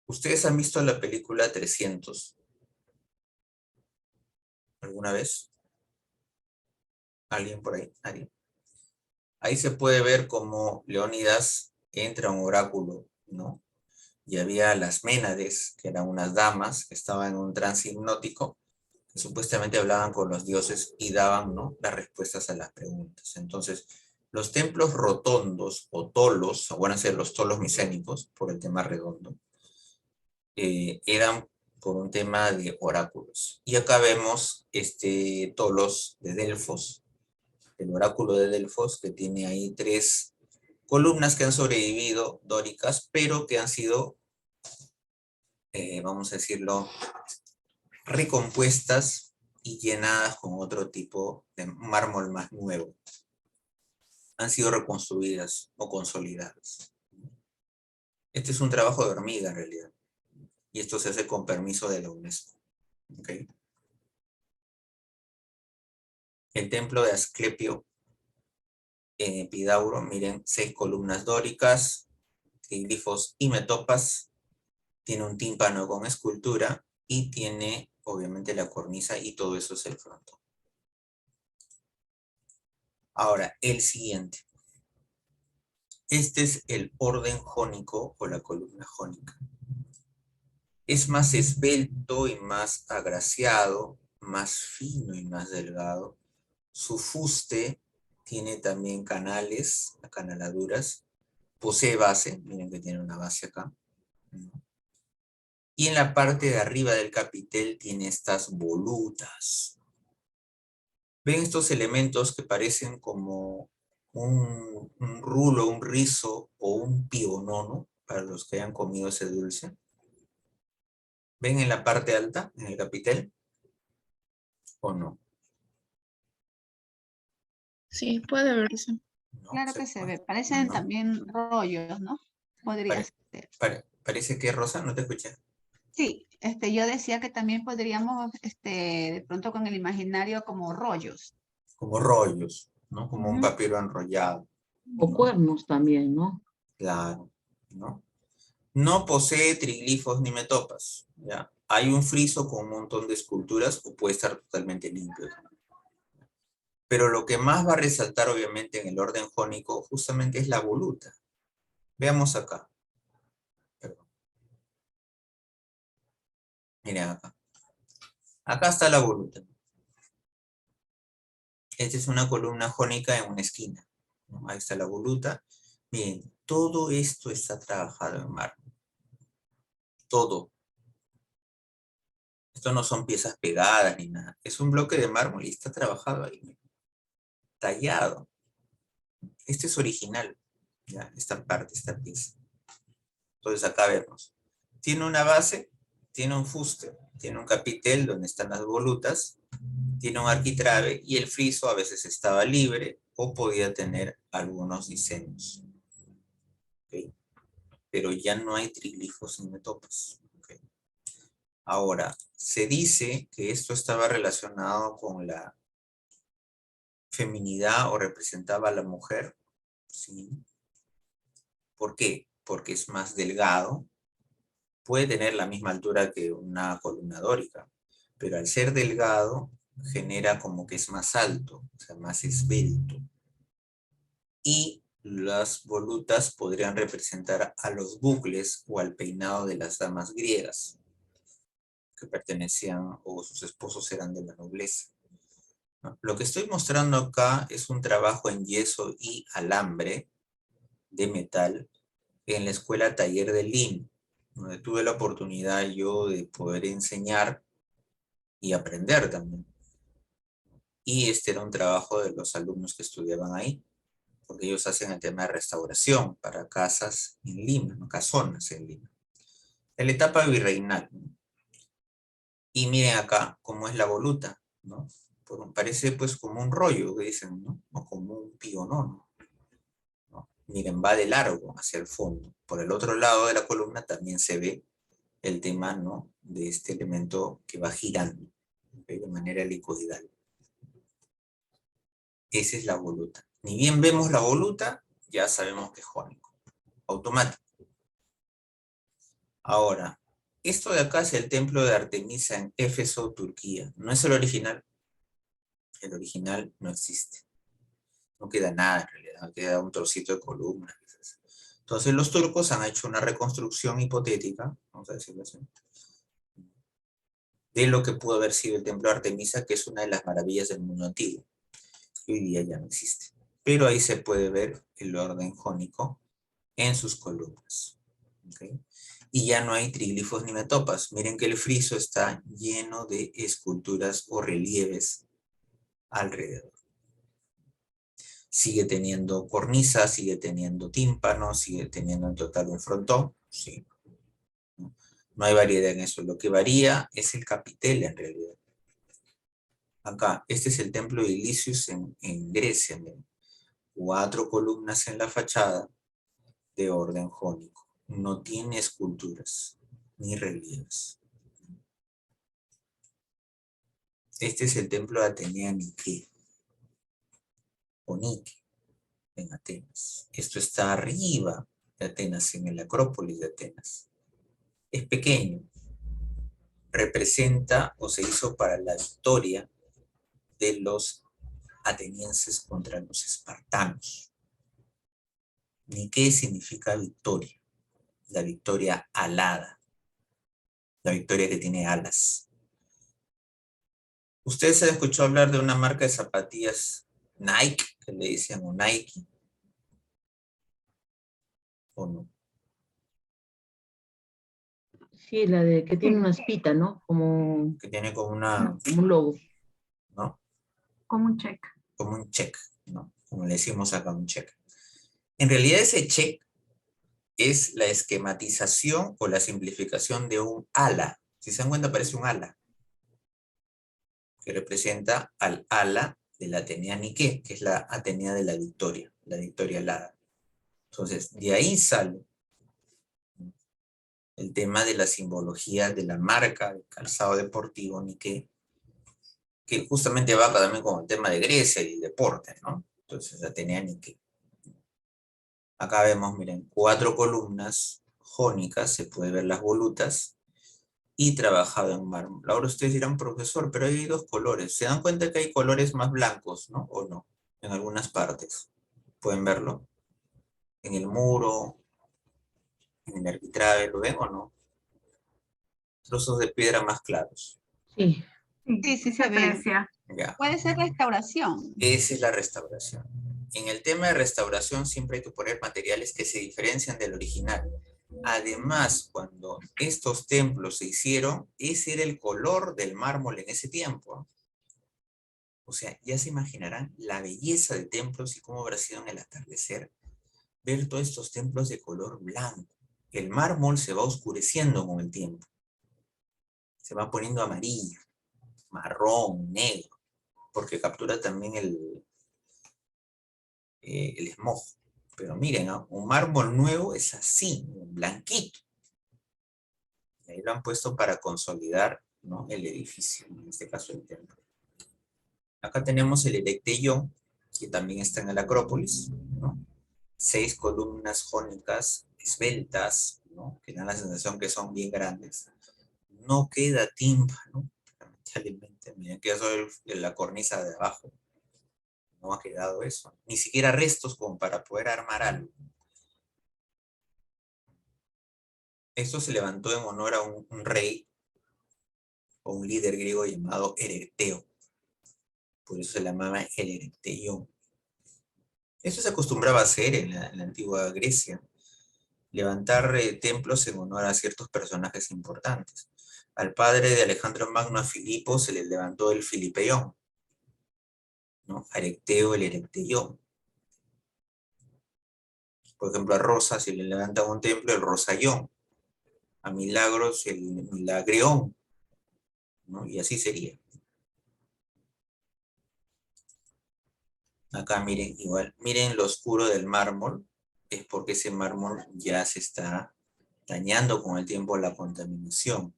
¿Ustedes han visto la película 300? ¿Alguna vez? ¿Alguien por ahí? ¿Alguien? Ahí se puede ver cómo Leónidas entra a un oráculo, ¿no? Y había las Ménades, que eran unas damas que estaban en un trance hipnótico, que supuestamente hablaban con los dioses y daban, ¿no?, las respuestas a las preguntas. Entonces, los templos rotondos o tolos, acuérdense de los tolos micénicos, por el tema redondo, eran por un tema de oráculos. Y acá vemos tolos de Delfos, el oráculo de Delfos, que tiene ahí 3 columnas que han sobrevivido dóricas, pero que han sido, vamos a decirlo, recompuestas y llenadas con otro tipo de mármol más nuevo. Han sido reconstruidas o consolidadas. Este es un trabajo de hormiga en realidad. Y esto se hace con permiso de la UNESCO. ¿Okay? El templo de Asclepio en Epidauro, miren, 6 columnas dóricas, triglifos y metopas, tiene un tímpano con escultura y tiene obviamente la cornisa y todo eso es el frontón. Ahora, el siguiente. Este es el orden jónico o la columna jónica. Es más esbelto y más agraciado, más fino y más delgado. Su fuste tiene también canales, acanaladuras. Posee base, miren que tiene una base acá. Y en la parte de arriba del capitel tiene estas volutas. ¿Ven estos elementos que parecen como un rulo, un rizo o un pionono, para los que hayan comido ese dulce? ¿Ven en la parte alta, en el capitel? ¿O no? Sí, puede verse. ¿No? Claro que se ve. Parecen ¿no? también rollos, ¿no? Podría ser. Parece que Rosa, no te escuché. Sí, yo decía que también podríamos, de pronto con el imaginario como rollos. Como rollos, ¿no? Como un Ujú. papiro enrollado. O cuernos también, ¿no? Claro, ¿no? No posee triglifos ni metopas, ¿ya? Hay un friso con un montón de esculturas o puede estar totalmente limpio. Pero lo que más va a resaltar, obviamente, en el orden jónico, justamente es la voluta. Veamos acá. Perdón. Miren acá. Acá está la voluta. Esta es una columna jónica en una esquina, ¿no? Ahí está la voluta. Miren, todo esto está trabajado en mármol. Todo. Esto no son piezas pegadas ni nada. Es un bloque de mármol y está trabajado ahí. Miren. Tallado. Este es original. ¿Ya? Esta parte, esta pieza. Entonces acá vemos. Tiene una base, tiene un fuste, tiene un capitel donde están las volutas, tiene un arquitrabe y el friso a veces estaba libre o podía tener algunos diseños. ¿Okay? Pero ya no hay triglifos ni metopas. ¿Okay? Ahora, se dice que esto estaba relacionado con la feminidad o representaba a la mujer. ¿Sí? ¿Por qué? Porque es más delgado. Puede tener la misma altura que una columna dórica, pero al ser delgado genera como que es más alto, o sea, más esbelto. Y las volutas podrían representar a los bucles o al peinado de las damas griegas, que pertenecían o sus esposos eran de la nobleza. ¿No? Lo que estoy mostrando acá es un trabajo en yeso y alambre de metal en la escuela Taller de Lino, donde tuve la oportunidad yo de poder enseñar y aprender también. Y este era un trabajo de los alumnos que estudiaban ahí, porque ellos hacen el tema de restauración para casas en Lima, ¿no? Casonas en Lima. En la etapa virreinal, ¿no? Y miren acá cómo es la voluta, ¿no? Parece pues como un rollo, que dicen, ¿no? O como un pionón, ¿no? Miren, va de largo hacia el fondo. Por el otro lado de la columna también se ve el tema, ¿no? De este elemento que va girando, ¿okay? De manera helicoidal. Esa es la voluta. Ni bien vemos la voluta, ya sabemos que es jónico. Automático. Ahora, esto de acá es el templo de Artemisa en Éfeso, Turquía. No es el original. El original no existe. No queda nada en realidad. Queda un trocito de columna. Entonces los turcos han hecho una reconstrucción hipotética, vamos a decirlo así, de lo que pudo haber sido el templo de Artemisa, que es una de las maravillas del mundo antiguo. Que hoy día ya no existe. Pero ahí se puede ver el orden jónico en sus columnas. ¿Okay? Y ya no hay triglifos ni metopas. Miren que el friso está lleno de esculturas o relieves alrededor. Sigue teniendo cornisa, sigue teniendo tímpano, sigue teniendo en total un frontón. Sí. No hay variedad en eso. Lo que varía es el capitel en realidad. Acá, este es el templo de Ilicius en Grecia. Miren. 4 columnas en la fachada de orden jónico. No tiene esculturas ni relieves. Este es el templo de Atenea Nike, o Nike, en Atenas. Esto está arriba de Atenas, en el Acrópolis de Atenas. Es pequeño. Representa o se hizo para la victoria de los atenienses contra los espartanos. Nike significa victoria. La victoria alada. La victoria que tiene alas. ¿Ustedes han escuchado hablar de una marca de zapatillas Nike, que le dicen o Nike? ¿O no? Sí, la de que tiene una espita, ¿no? Como, Que tiene como una, como un logo. ¿no? Como un check. Como un check, ¿no? Como le decimos acá, un check. En realidad ese check es la esquematización o la simplificación de un ala. Si se dan cuenta, parece un ala, que representa al ala de la Atenea Nike, que es la Atenea de la victoria alada. Entonces, de ahí sale el tema de la simbología de la marca de calzado deportivo Nike, que justamente va también con el tema de Grecia y deporte, ¿no? Entonces, Atenea Nike. Acá vemos, miren, 4 columnas jónicas, se puede ver las volutas, y trabajado en mármol. Ahora ustedes dirán, profesor, pero hay dos colores. ¿Se dan cuenta que hay colores más blancos, no? ¿O no? En algunas partes. ¿Pueden verlo? En el muro, en el arquitrabe, ¿lo ven o no? Trozos de piedra más claros. Sí, Sí, sí se ve. aprecia. Ya. Puede ser restauración. Esa es la restauración. En el tema de restauración siempre hay que poner materiales que se diferencian del original. Además, cuando estos templos se hicieron, ese era el color del mármol en ese tiempo. O sea, ya se imaginarán la belleza de templos y cómo habrá sido en el atardecer ver todos estos templos de color blanco. El mármol se va oscureciendo con el tiempo. Se va poniendo amarillo, marrón, negro, porque captura también el smog. Pero miren, ¿no? Un mármol nuevo es así, blanquito. Y ahí lo han puesto para consolidar, ¿no?, el edificio, en este caso el templo. Acá tenemos el Erecteión, que también está en el Acrópolis, ¿no? 6 columnas jónicas esbeltas, ¿no?, que dan la sensación que son bien grandes. No queda tímpano, lamentablemente. Miren, queda solo la cornisa de abajo. No ha quedado eso. Ni siquiera restos como para poder armar algo. Esto se levantó en honor a un rey o un líder griego llamado Erecteo. Por eso se llamaba el Erecteión. Eso se acostumbraba a hacer en la antigua Grecia. Levantar templos en honor a ciertos personajes importantes. Al padre de Alejandro Magno, a Filipo, se le levantó el Filipeión, ¿no? A Erecteo, el Erecteión. Por ejemplo, a Rosa se le levanta un templo, el Rosallón. A Milagros, el Milagreón, ¿no? Y así sería. Acá miren, igual, miren lo oscuro del mármol, es porque ese mármol ya se está dañando con el tiempo la contaminación.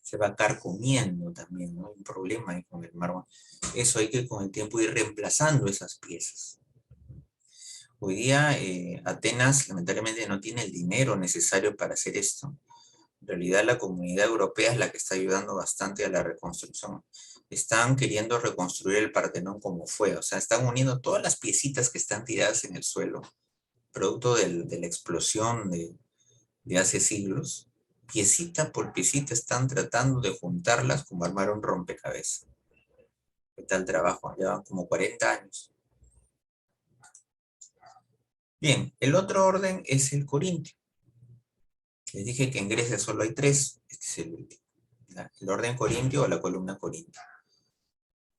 Se va carcomiendo también, ¿no? Hay un problema ahí con el mármol. Eso hay que con el tiempo ir reemplazando esas piezas. Hoy día Atenas lamentablemente no tiene el dinero necesario para hacer esto. En realidad la comunidad europea es la que está ayudando bastante a la reconstrucción. Están queriendo reconstruir el Partenón como fue, o sea, están uniendo todas las piecitas que están tiradas en el suelo, producto de la explosión de hace siglos. Piecita por piecita están tratando de juntarlas como armar un rompecabezas. ¿Qué tal trabajo? Llevan como 40 años. Bien, el otro orden es el corintio. Les dije que en Grecia solo hay 3. Este es el orden corintio o la columna corintio.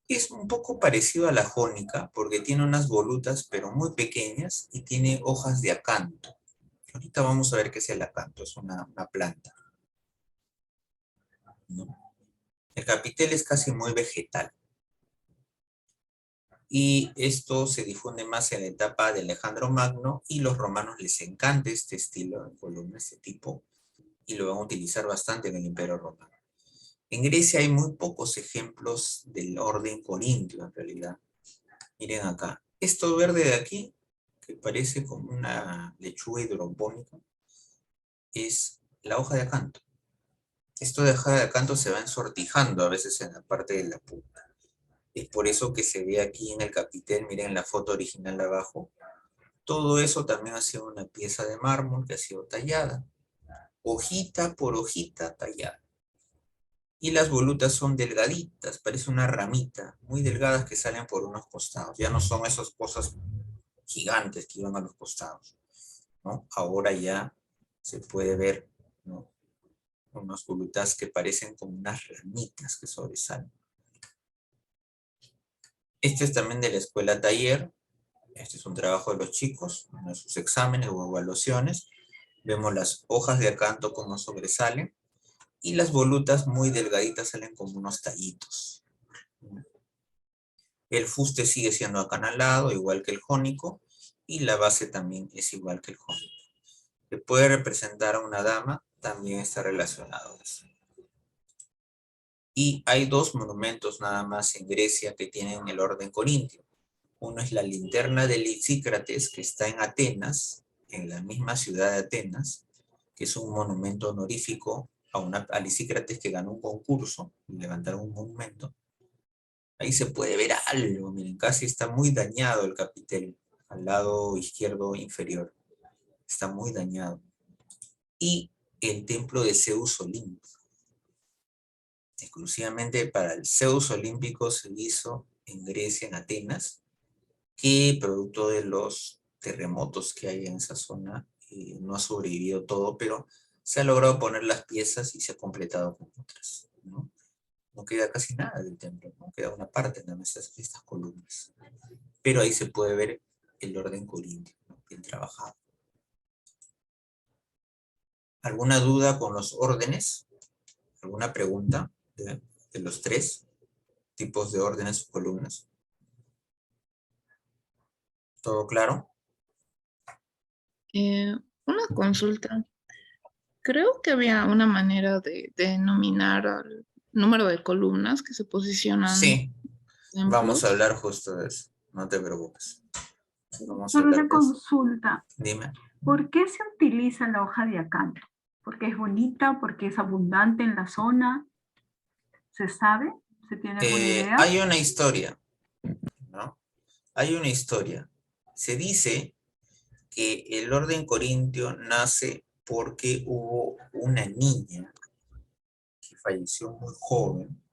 Es un poco parecido a la jónica porque tiene unas volutas pero muy pequeñas y tiene hojas de acanto. Ahorita vamos a ver qué es el acanto, es una planta, ¿no? El capitel es casi muy vegetal. Y esto se difunde más en la etapa de Alejandro Magno y los romanos les encanta este estilo de columna, este tipo, y lo van a utilizar bastante en el Imperio Romano. En Grecia hay muy pocos ejemplos del orden corintio, en realidad. Miren acá. Esto verde de aquí, que parece como una lechuga hidropónica, es la hoja de acanto. Esto de hoja de acanto se va ensortijando a veces en la parte de la punta. Es por eso que se ve aquí en el capitel, miren la foto original de abajo. Todo eso también ha sido una pieza de mármol que ha sido tallada. Hojita por hojita tallada. Y las volutas son delgaditas, parece una ramita, muy delgadas que salen por unos costados. Ya no son esas cosas gigantes que iban a los costados, ¿no? Ahora ya se puede ver, ¿no?, unas volutas que parecen como unas ramitas que sobresalen. Este es también de la escuela taller. Este es un trabajo de los chicos, en sus exámenes o evaluaciones. Vemos las hojas de acanto como sobresalen. Y las volutas muy delgaditas salen como unos tallitos. El fuste sigue siendo acanalado, igual que el jónico, y la base también es igual que el jónico. Que puede representar a una dama, también está relacionado a eso. Y hay 2 monumentos nada más en Grecia que tienen el orden corintio. Uno es la linterna de Lisícrates, que está en Atenas, en la misma ciudad de Atenas, que es un monumento honorífico a Lisícrates, que ganó un concurso, y levantaron un monumento. Ahí se puede ver algo, miren, casi está muy dañado el capitel, al lado izquierdo inferior. Está muy dañado. Y el templo de Zeus Olímpico. Exclusivamente para el Zeus Olímpico se hizo en Grecia, en Atenas, que producto de los terremotos que hay en esa zona, no ha sobrevivido todo, pero se ha logrado poner las piezas y se ha completado con otras, ¿no? No queda casi nada del templo, no queda una parte de estas columnas. Pero ahí se puede ver el orden corintio, ¿no? Bien trabajado. ¿Alguna duda con los órdenes? ¿Alguna pregunta de los 3 tipos de órdenes o columnas? ¿Todo claro? Una consulta. Creo que había una manera de denominar al número de columnas que se posicionan Sí, en vamos a templos. hablar justo de eso. No te preocupes. Vamos a Solo hablar una de eso. consulta. Dime. ¿Por qué se utiliza la hoja de acanto? ¿Porque es bonita? ¿Porque es abundante en la zona? ¿Se sabe? ¿Se tiene alguna idea? Hay una historia, ¿no? Hay una historia. Se dice que el orden corintio nace porque hubo una niña que falleció muy joven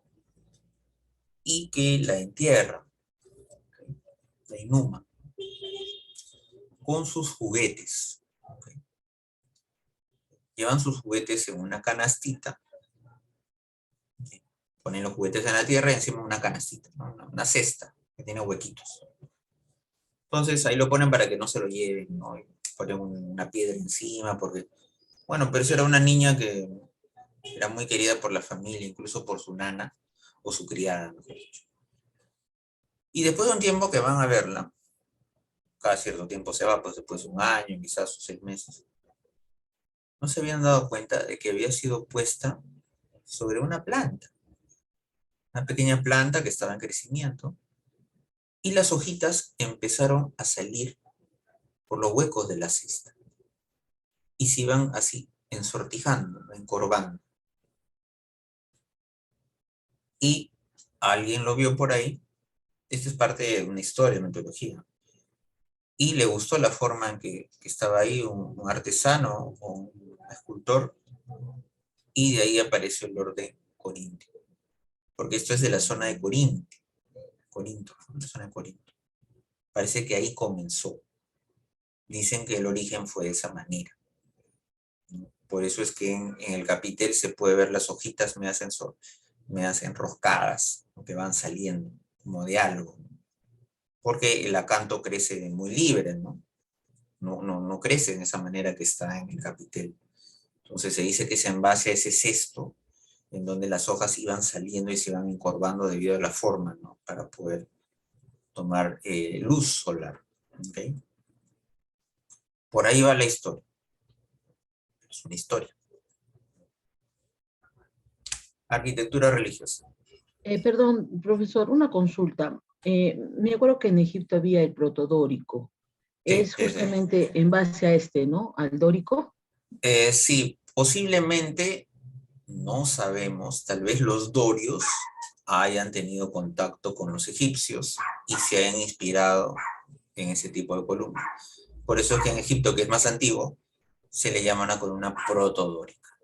y que la entierran, ¿okay? La inhuman con sus juguetes. ¿Okay? Llevan sus juguetes en una canastita, ¿okay? Ponen los juguetes en la tierra y encima una canastita, ¿no? Una cesta que tiene huequitos. Entonces ahí lo ponen para que no se lo lleven, ¿no? Y ponen una piedra encima, porque, bueno, pero eso era una niña que era muy querida por la familia, incluso por su nana o su criada, mejor dicho. Y después de un tiempo que van a verla, cada cierto tiempo se va, pues después de un año, quizás, o 6 meses, no se habían dado cuenta de que había sido puesta sobre una planta, una pequeña planta que estaba en crecimiento, y las hojitas empezaron a salir por los huecos de la cesta, y se iban así, ensortijando, encorvando. Y alguien lo vio por ahí, esto es parte de una historia, una mitología, y le gustó la forma en que estaba ahí un artesano o un escultor, y de ahí apareció el orden corintio, porque esto es de la zona de Corinto, la zona de Corinto. Parece que ahí comenzó. Dicen que el origen fue de esa manera. Por eso es que en el capitel se puede ver las hojitas medias enroscadas, que van saliendo, como de algo, ¿no? Porque el acanto crece muy libre, ¿no? No crece en esa manera que está en el capitel. Entonces se dice que es en base a ese cesto, en donde las hojas iban saliendo y se iban encorvando debido a la forma, ¿no? Para poder tomar luz solar. ¿Okay? Por ahí va la historia. Es una historia. Arquitectura religiosa. Perdón, profesor, una consulta. Me acuerdo que en Egipto había el protodórico. Sí, Es justamente en base a este, ¿no? Al dórico. Sí, posiblemente, no sabemos, tal vez los dorios hayan tenido contacto con los egipcios y se hayan inspirado en ese tipo de columna. Por eso es que en Egipto, que es más antiguo, se le llama una columna protodórica.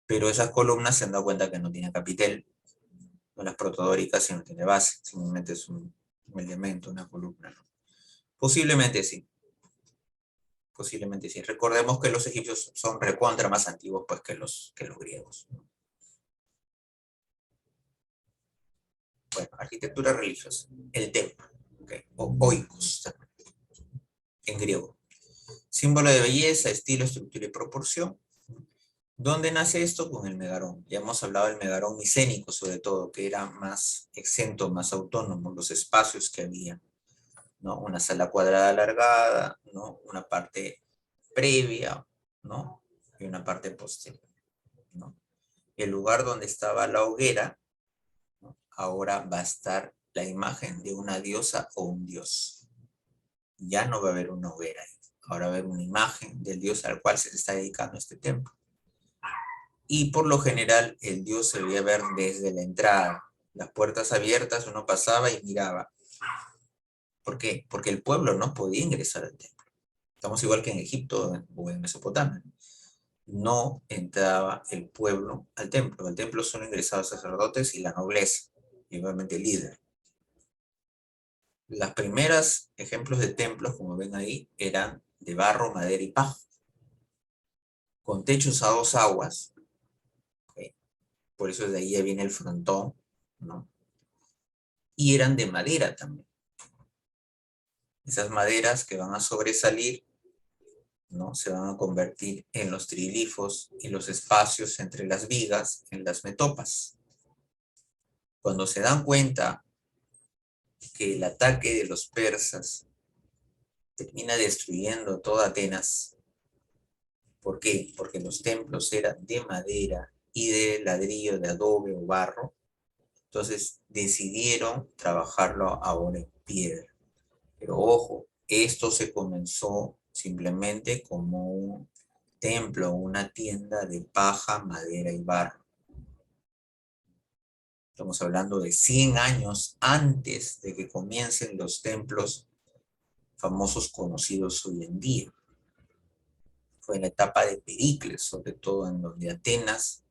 Pero esas columnas se han dado cuenta que no tienen capitel, no las protodóricas, sino tiene base, simplemente es un elemento, una columna, ¿no? Posiblemente sí. Posiblemente sí. Recordemos que los egipcios son recontra más antiguos pues, que los griegos, ¿no? Bueno, arquitectura religiosa. El templo, ¿okay? O oikos, en griego. Símbolo de belleza, estilo, estructura y proporción. ¿Dónde nace esto? Con el megarón. Ya hemos hablado del megarón micénico, sobre todo, que era más exento, más autónomo, los espacios que había, ¿no? Una sala cuadrada alargada, ¿no? Una parte previa, ¿no? Y una parte posterior, ¿no? El lugar donde estaba la hoguera, ¿no? Ahora va a estar la imagen de una diosa o un dios. Ya no va a haber una hoguera ahí. Ahora va a haber una imagen del dios al cual se le está dedicando este templo. Y por lo general el dios se debía ver desde la entrada. Las puertas abiertas, uno pasaba y miraba. ¿Por qué? Porque el pueblo no podía ingresar al templo. Estamos igual que en Egipto o en Mesopotamia. No entraba el pueblo al templo. Al templo solo ingresaban sacerdotes y la nobleza, y obviamente el líder. Las primeras ejemplos de templos, como ven ahí, eran de barro, madera y paja, con techos a 2 aguas. ¿Okay? Por eso de ahí ya viene el frontón, ¿no? Y eran de madera también. Esas maderas que van a sobresalir, ¿no? Se van a convertir en los trilifos y los espacios entre las vigas, en las metopas. Cuando se dan cuenta que el ataque de los persas termina destruyendo toda Atenas. ¿Por qué? Porque los templos eran de madera y de ladrillo, de adobe o barro. Entonces decidieron trabajarlo ahora en piedra. Pero ojo, esto se comenzó simplemente como un templo, una tienda de paja, madera y barro. Estamos hablando de 100 años antes de que comiencen los templos famosos conocidos hoy en día. Fue en la etapa de Pericles, sobre todo, en donde Atenas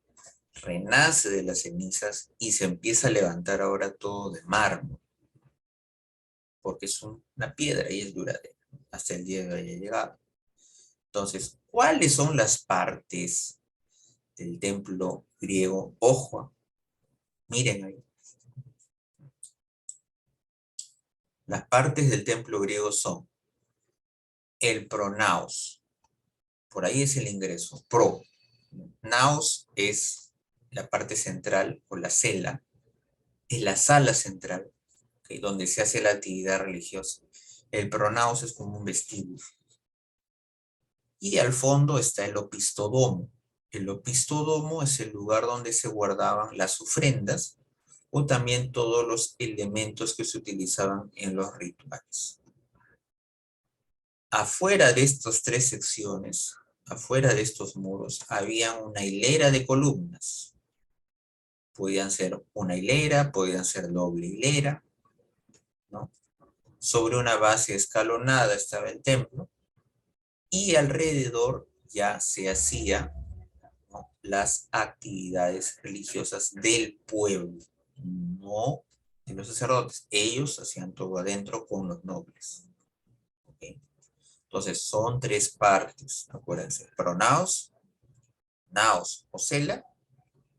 renace de las cenizas y se empieza a levantar ahora todo de mármol, porque es una piedra y es duradera, hasta el día de hoy ha llegado. Entonces, ¿cuáles son las partes del templo griego? Ojo, miren ahí. Las partes del templo griego son el pronaos, por ahí es el ingreso, naos es la parte central o la cela, es la sala central, ¿okay? Donde se hace la actividad religiosa. El pronaos es como un vestíbulo. Y al fondo está el opistodomo. El opistodomo es el lugar donde se guardaban las ofrendas o también todos los elementos que se utilizaban en los rituales. Afuera de estas 3 secciones, afuera de estos muros, había una hilera de columnas. Podían ser una hilera, podían ser doble hilera, ¿no? Sobre una base escalonada estaba el templo, y alrededor ya se hacían, ¿no?, las actividades religiosas del pueblo, no de los sacerdotes. Ellos hacían todo adentro con los nobles. ¿Okay? Entonces son 3 partes, acuérdense: pronaos, naos o cela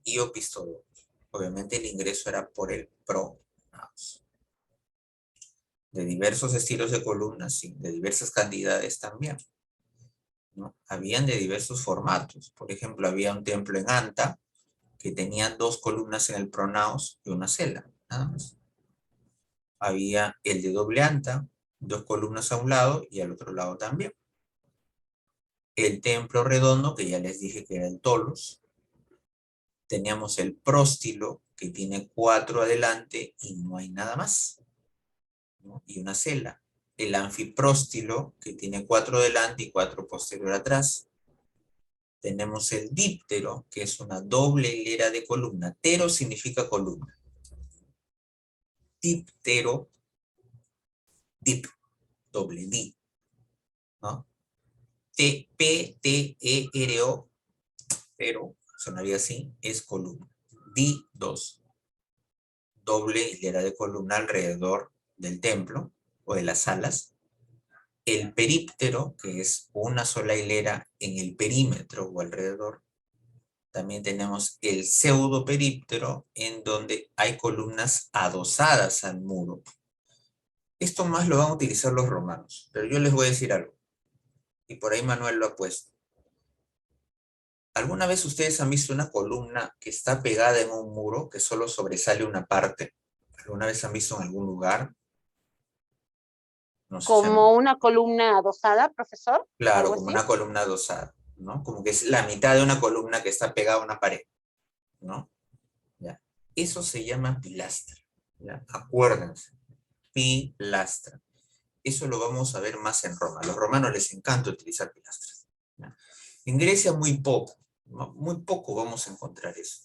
y opistodomo. Obviamente el ingreso era por el pronaos. De diversos estilos de columnas, sí, de diversas cantidades también, ¿no? Habían de diversos formatos. Por ejemplo, había un templo en Anta que tenía 2 columnas en el pronaos y una cela, nada más. Había el de doble anta, 2 columnas a un lado y al otro lado también. El templo redondo, que ya les dije que era el tolos. Teníamos el próstilo, que tiene 4 adelante y no hay nada más, ¿no? Y una cela. El anfipróstilo, que tiene 4 adelante y 4 posterior atrás. Tenemos el díptero, que es una doble hilera de columna. Tero significa columna. Díptero, dip, doble di, ¿no? P-T-E-R-O, pero sonaría así, es columna. Di 2. Doble hilera de columna alrededor del templo o de las salas. El períptero, que es una sola hilera en el perímetro o alrededor. También tenemos el pseudoperíptero, en donde hay columnas adosadas al muro. Esto más lo van a utilizar los romanos, pero yo les voy a decir algo, y por ahí Manuel lo ha puesto. ¿Alguna vez ustedes han visto una columna que está pegada en un muro, que solo sobresale una parte? ¿Alguna vez han visto en algún lugar? No sé si Como una columna adosada, profesor. Claro, ¿Algo como así? una columna adosada, ¿no? Como que es la mitad de una columna que está pegada a una pared, ¿no? ¿Ya? Eso se llama pilastra, ¿ya? Acuérdense, pilastra. Eso lo vamos a ver más en Roma. A los romanos les encanta utilizar pilastras, ¿ya? En Grecia muy poco, Muy poco vamos a encontrar eso.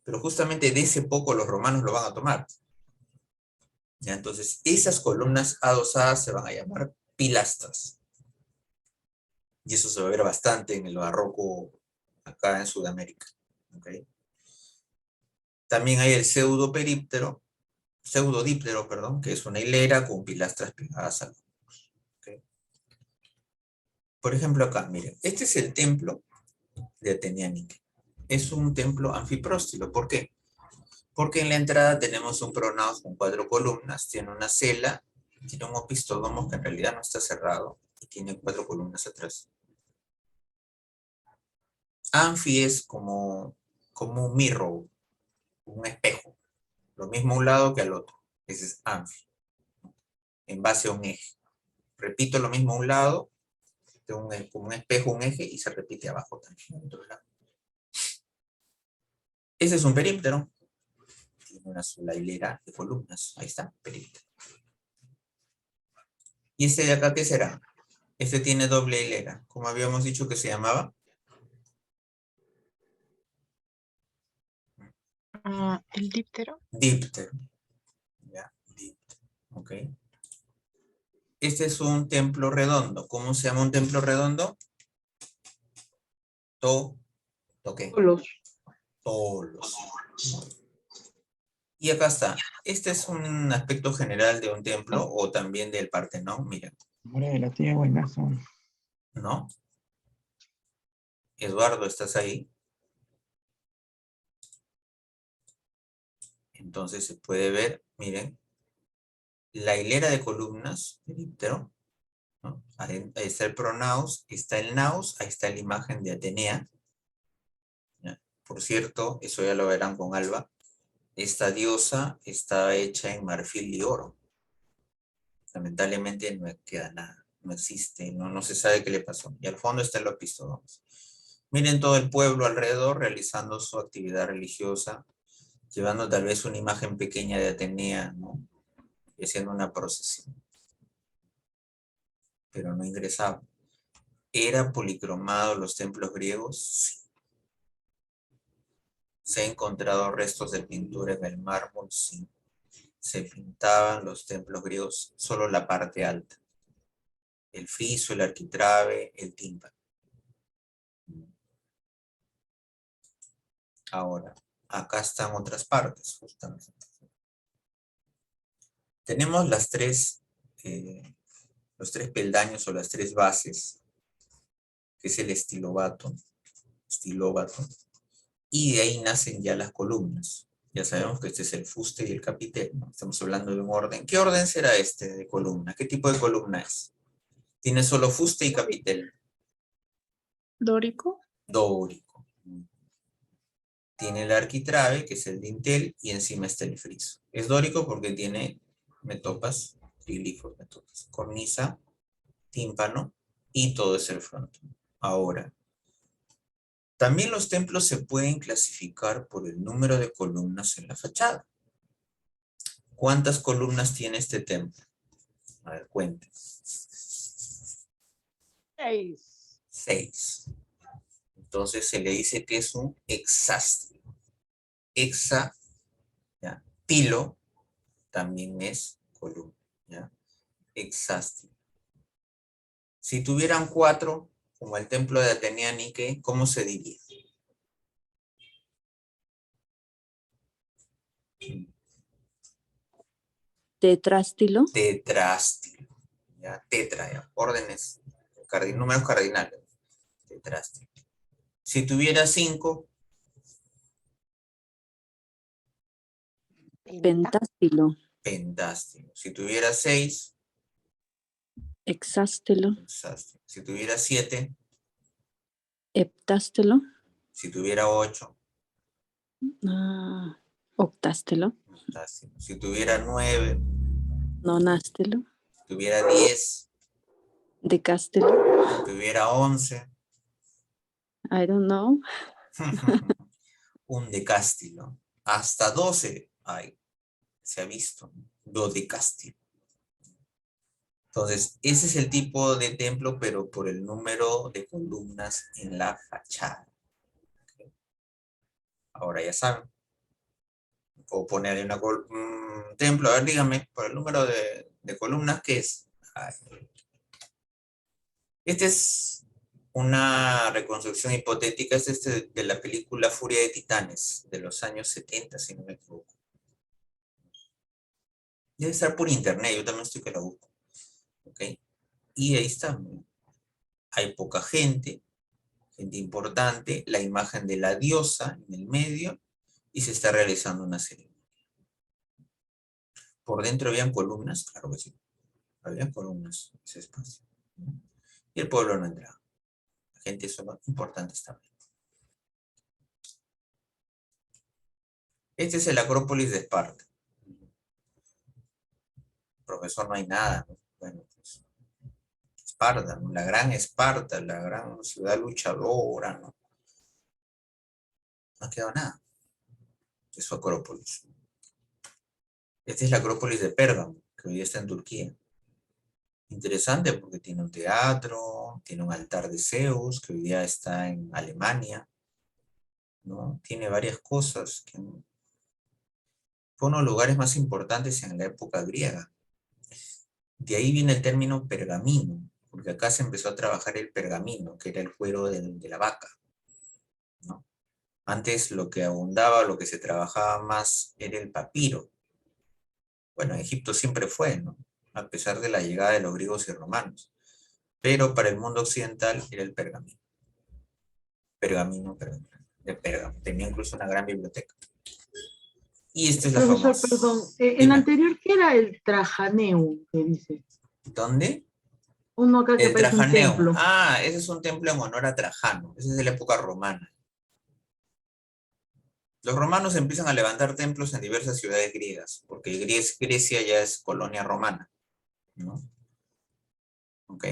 Pero justamente de ese poco los romanos lo van a tomar. ¿Ya? Entonces, esas columnas adosadas se van a llamar pilastras. Y eso se va a ver bastante en el barroco acá en Sudamérica. ¿Okay? También hay el pseudodíptero, perdón, que es una hilera con pilastras pegadas al muro. ¿Okay? Por ejemplo, acá, miren, este es el templo de Atenea Nike. Es un templo anfipróstilo. ¿Por qué? Porque en la entrada tenemos un pronaos con 4 columnas, tiene una cela, tiene un opistódomo que en realidad no está cerrado, y tiene 4 columnas atrás. Anfi es como un mirror, un espejo. Lo mismo a un lado que al otro. Ese es anfi. En base a un eje. Repito lo mismo a un lado, como un espejo, un eje, y se repite abajo también. Otro lado. Ese es un períptero. Tiene una sola hilera de columnas. Ahí está, períptero. ¿Y este de acá qué será? Este tiene doble hilera. ¿Cómo habíamos dicho que se llamaba? El díptero. Díptero. Ya, díptero. Ok. Este es un templo redondo. ¿Cómo se llama un templo redondo? ¿Qué? Tolos. Y acá está. Este es un aspecto general de un templo o también del Partenón. Miren. La tía buenazo. ¿No? Eduardo, ¿estás ahí? Entonces se puede ver, miren, la hilera de columnas del díptero, ¿no? Ahí está el pronaos, está el naos, ahí está la imagen de Atenea. ¿Ya? Por cierto, eso ya lo verán con Alba. Esta diosa está hecha en marfil y oro. Lamentablemente no queda nada, no existe, no se sabe qué le pasó. Y al fondo está el opistodoma. Miren todo el pueblo alrededor realizando su actividad religiosa, llevando tal vez una imagen pequeña de Atenea, ¿no? Y haciendo una procesión. Pero no ingresaba. ¿Era policromado los templos griegos? Sí. ¿Se han encontrado restos de pintura en el mármol? Sí. Se pintaban los templos griegos solo la parte alta. El friso, el arquitrabe, el tímpano. Ahora, acá están otras partes, justamente. Tenemos los tres peldaños o las 3 bases, que es el estilóbato, y de ahí nacen ya las columnas. Ya sabemos que este es el fuste y el capitel, ¿no? Estamos hablando de un orden. ¿Qué orden será este de columna? ¿Qué tipo de columna es? Tiene solo fuste y capitel. Dórico. Dórico. Tiene el arquitrabe, que es el dintel, y encima está el friso. Es dórico porque tiene metopas, triglifos, metopas, cornisa, tímpano, y todo es el frontón. Ahora, también los templos se pueden clasificar por el número de columnas en la fachada. ¿Cuántas columnas tiene este templo? A ver, cuenten. 6. 6. Entonces se le dice que es un hexástilo. Hexa, ¿ya? Pilo también es columna, ¿ya? Hexástilo. Si tuvieran 4, como el templo de Atenea Nike, ¿cómo se diría? Tetrástilo. Tetrástilo. ¿Ya? Tetra, ¿ya? Órdenes, números cardinales. Tetrástilo. Si tuviera 5, Pentástilo. pentástilo. Si tuviera 6, Hexástilo. hexástilo. Si tuviera 7, Heptástilo. si tuviera 8, Octástilo. octástilo. Si tuviera 9, Nonástilo. si tuviera 10, Decástilo. si tuviera 11, I don't know. un decástilo. Hasta 12 hay, se ha visto, dodecástilo. Entonces, ese es el tipo de templo, pero por el número de columnas en la fachada. Ahora ya saben. Puedo poner ahí un templo. A ver, dígame, por el número de columnas, ¿qué es? Ay. Esta es una reconstrucción hipotética. Es de la película Furia de Titanes, de los años 70, si no me equivoco. Debe estar por internet, yo también estoy que la busco. ¿Ok? Y ahí está. Hay poca gente importante, la imagen de la diosa en el medio, y se está realizando una ceremonia. Por dentro habían columnas, claro que sí. Había columnas en ese espacio. Y el pueblo no entraba. La gente son importantes también. Este es el Acrópolis de Esparta. Profesor, no hay nada, ¿no? Bueno, pues, Esparta, ¿no? La gran Esparta, la gran ciudad luchadora, ¿no? No ha quedado nada de su Acrópolis. Esta es la Acrópolis de Pérgamo, que hoy está en Turquía. Interesante porque tiene un teatro, tiene un altar de Zeus, que hoy día está en Alemania, ¿no? Tiene varias cosas. Fue uno de los lugares más importantes en la época griega. De ahí viene el término pergamino, porque acá se empezó a trabajar el pergamino, que era el cuero de la vaca, ¿no? Antes lo que abundaba, lo que se trabajaba más, era el papiro. Bueno, Egipto siempre fue, ¿no? A pesar de la llegada de los griegos y romanos. Pero para el mundo occidental era el pergamino. Pergamino, de Pérgamo. Tenía incluso una gran biblioteca. Y esta es la Profesor, famosa. perdón, en Dime. anterior, ¿qué era el Trajaneu que dice? ¿Dónde? Uno acá que El parece un Trajaneo. templo. Ah, ese es un templo en honor a Trajano. Ese es de la época romana. Los romanos empiezan a levantar templos en diversas ciudades griegas, porque Grecia ya es colonia romana, ¿no? ¿Ok?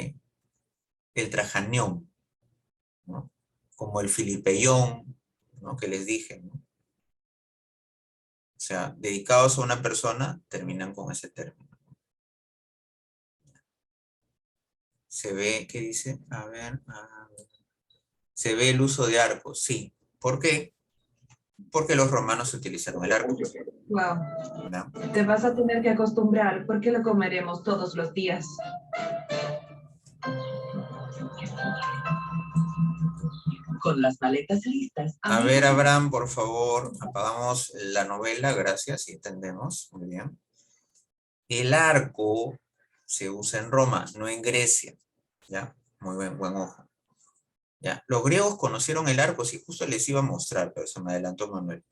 El Trajaneum, ¿no? Como el Filipeión, ¿no? Que les dije, ¿no? O sea, dedicados a una persona, terminan con ese término. Se ve, ¿qué dice? A ver. Se ve el uso de arcos, sí. ¿Por qué? Porque los romanos utilizaron el arco. Wow. ¿No? Te vas a tener que acostumbrar porque lo comeremos todos los días. Con las maletas listas. A ver, Abraham, por favor, apagamos la novela, gracias, sí entendemos, muy bien. El arco se usa en Roma, no en Grecia, ¿ya? Muy buen ojo. ¿Ya? Los griegos conocieron el arco, sí, justo les iba a mostrar, pero se me adelantó Manuel.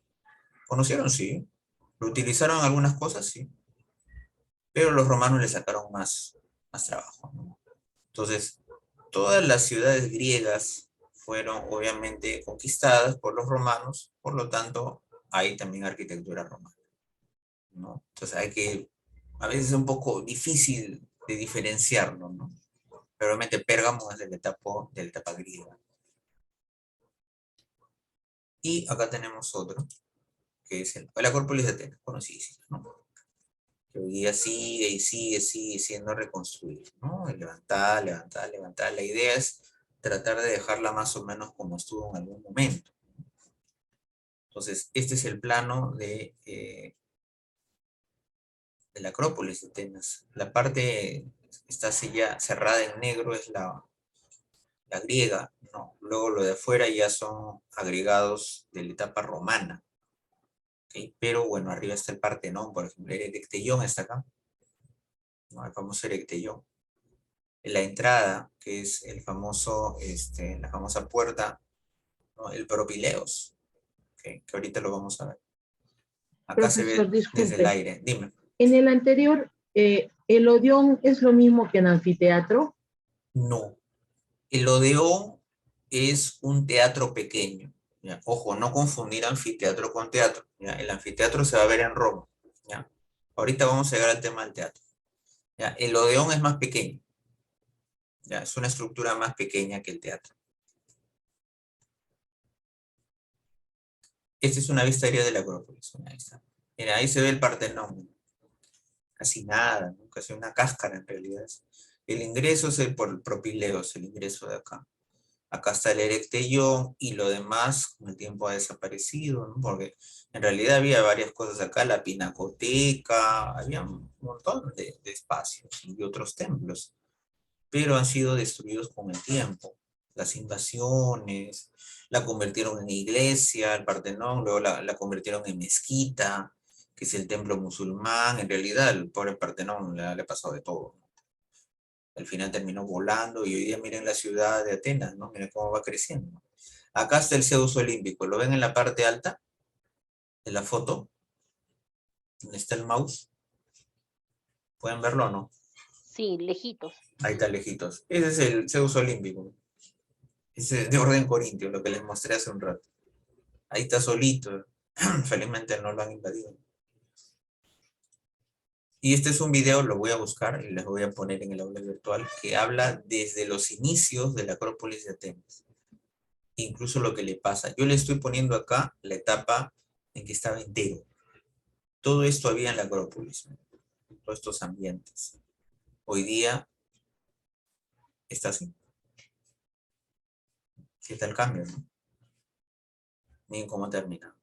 ¿Conocieron? Sí. ¿Lo utilizaron en algunas cosas? Sí. Pero los romanos le sacaron más trabajo, ¿no? Entonces, todas las ciudades griegas fueron obviamente conquistadas por los romanos, por lo tanto, hay también arquitectura romana, ¿no? Entonces a veces es un poco difícil de diferenciarlo, ¿no? Pero obviamente Pérgamo es de la etapa griega. Y acá tenemos otro, que es el Acrópolis de Atenas, conocidísimo, ¿no? Que hoy día sigue y sigue siendo reconstruido, ¿no? Y levantar. La idea es tratar de dejarla más o menos como estuvo en algún momento. Entonces, este es el plano de la Acrópolis de Atenas. La parte está ya cerrada en negro es la griega, ¿no? Luego lo de afuera ya son agregados de la etapa romana. ¿Okay? Pero bueno, arriba está el Partenón, por ejemplo, el Erecteión está acá, ¿no? El famoso Erecteión. En la entrada, que es el famoso, la famosa puerta, ¿no? El Propileos, ¿okay? Que ahorita lo vamos a ver. Acá se ve desde el aire. Dime. En el anterior, ¿el Odeón es lo mismo que en anfiteatro? No. El Odeón es un teatro pequeño. ¿Ya? Ojo, no confundir anfiteatro con teatro. ¿Ya? El anfiteatro se va a ver en Roma. ¿Ya? Ahorita vamos a llegar al tema del teatro. ¿Ya? El Odeón es más pequeño. ¿Ya? Es una estructura más pequeña que el teatro. Esta es una vista aérea de la Acrópolis. Ahí está. Mira, ahí se ve el Partenón. Casi nada, ¿no? Casi una cáscara en realidad. El ingreso es por el Propileos, el ingreso de acá. Acá está el Erectellón y lo demás con el tiempo ha desaparecido, ¿no? Porque en realidad había varias cosas acá, la Pinacoteca, había un montón de espacios y otros templos, pero han sido destruidos con el tiempo. Las invasiones, la convirtieron en iglesia, el Partenón, luego la convirtieron en mezquita, que es el templo musulmán. En realidad el pobre Partenón le ha pasado de todo, ¿no? Al final terminó volando y hoy día miren la ciudad de Atenas, ¿no? Miren cómo va creciendo. Acá está el Zeus olímpico, ¿lo ven en la parte alta de la foto? ¿Dónde está el mouse? ¿Pueden verlo o no? Sí, lejitos. Ahí está lejitos. Ese es el Zeus olímpico. Ese es de orden corintio, lo que les mostré hace un rato. Ahí está solito. Felizmente no lo han invadido. Y este es un video, lo voy a buscar y les voy a poner en el aula virtual, que habla desde los inicios de la Acrópolis de Atenas. Incluso lo que le pasa. Yo le estoy poniendo acá la etapa en que estaba entero. Todo esto había en la Acrópolis, ¿no? Todos estos ambientes. Hoy día está así. ¿Qué tal el cambio, no? Miren cómo termina.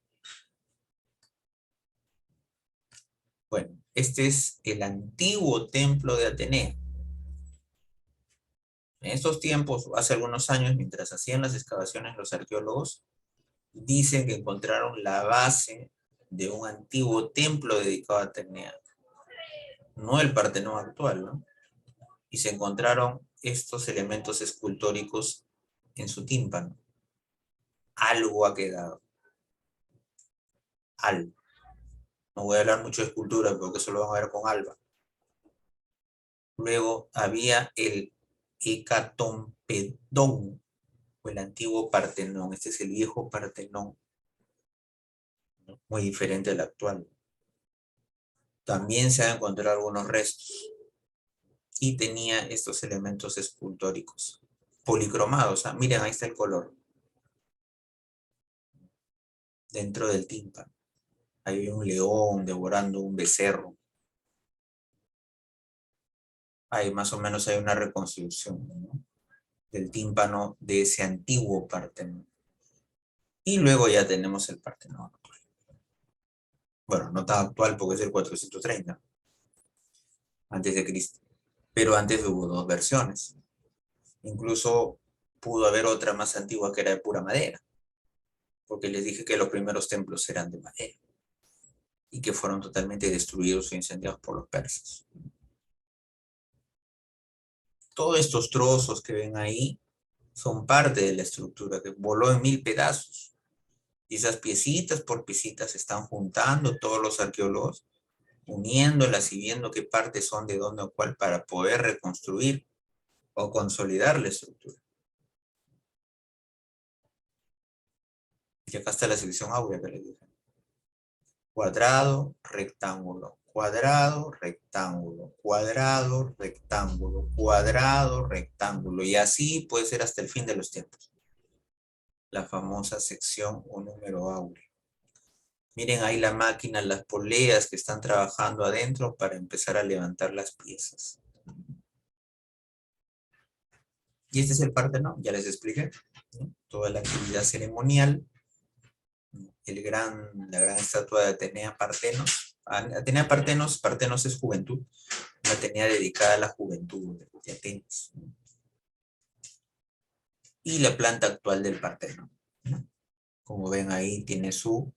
Bueno, este es el antiguo templo de Atenea. En estos tiempos, hace algunos años, mientras hacían las excavaciones los arqueólogos, dicen que encontraron la base de un antiguo templo dedicado a Atenea. No el Partenón actual, ¿no? Y se encontraron estos elementos escultóricos en su tímpano. Algo ha quedado. Algo. No voy a hablar mucho de escultura porque eso lo van a ver con Alba. Luego había el Hecatompedón, o el antiguo Partenón. Este es el viejo Partenón, ¿no? Muy diferente al actual. También se han encontrado algunos restos. Y tenía estos elementos escultóricos. Policromados. ¿Ah? Miren, ahí está el color. Dentro del tímpano. Hay un león devorando un becerro. Ahí más o menos hay una reconstrucción, ¿no? Del tímpano de ese antiguo Partenón. Y luego ya tenemos el Partenón actual. Bueno, no tan actual porque es el 430, antes de Cristo. Pero antes hubo dos versiones. Incluso pudo haber otra más antigua que era de pura madera. Porque les dije que los primeros templos eran de madera. Y que fueron totalmente destruidos o incendiados por los persas. Todos estos trozos que ven ahí son parte de la estructura que voló en 1000 pedazos. Y esas piecitas por piecitas se están juntando todos los arqueólogos, uniéndolas y viendo qué partes son de dónde o cuál para poder reconstruir o consolidar la estructura. Y acá está la sección áurea que les dije. Cuadrado, rectángulo, cuadrado, rectángulo, cuadrado, rectángulo, cuadrado, rectángulo. Y así puede ser hasta el fin de los tiempos. La famosa sección o número áureo. Miren ahí la máquina, las poleas que están trabajando adentro para empezar a levantar las piezas. Y este es el Partenón, ya les expliqué, ¿no? Toda la actividad ceremonial. La gran estatua de Atenea Partenos. Atenea Partenos, Partenos es juventud. Una Atenea dedicada a la juventud de Atenas. Y la planta actual del Partenón. Como ven ahí tiene su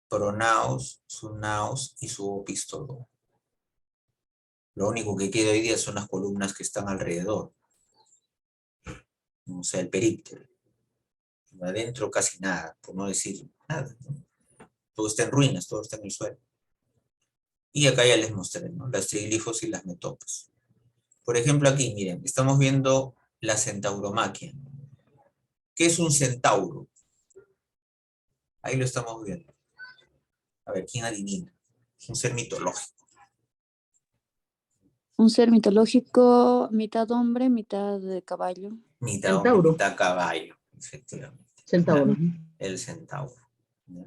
pronaos, su naos y su opístodo. Lo único que queda hoy día son las columnas que están alrededor. O sea, el períptero. Adentro casi nada, por no decir nada, ¿no? Todo está en ruinas, todo está en el suelo. Y acá ya les mostré, ¿no? Las triglifos y las metopas. Por ejemplo aquí, miren, estamos viendo la centauromaquia. ¿Qué es un centauro? Ahí lo estamos viendo. A ver, ¿quién adivina? Es un ser mitológico. Un ser mitológico, mitad hombre, mitad de caballo. Mitad hombre, Centauro. mitad caballo, efectivamente. Centauro. El centauro. ¿Ya?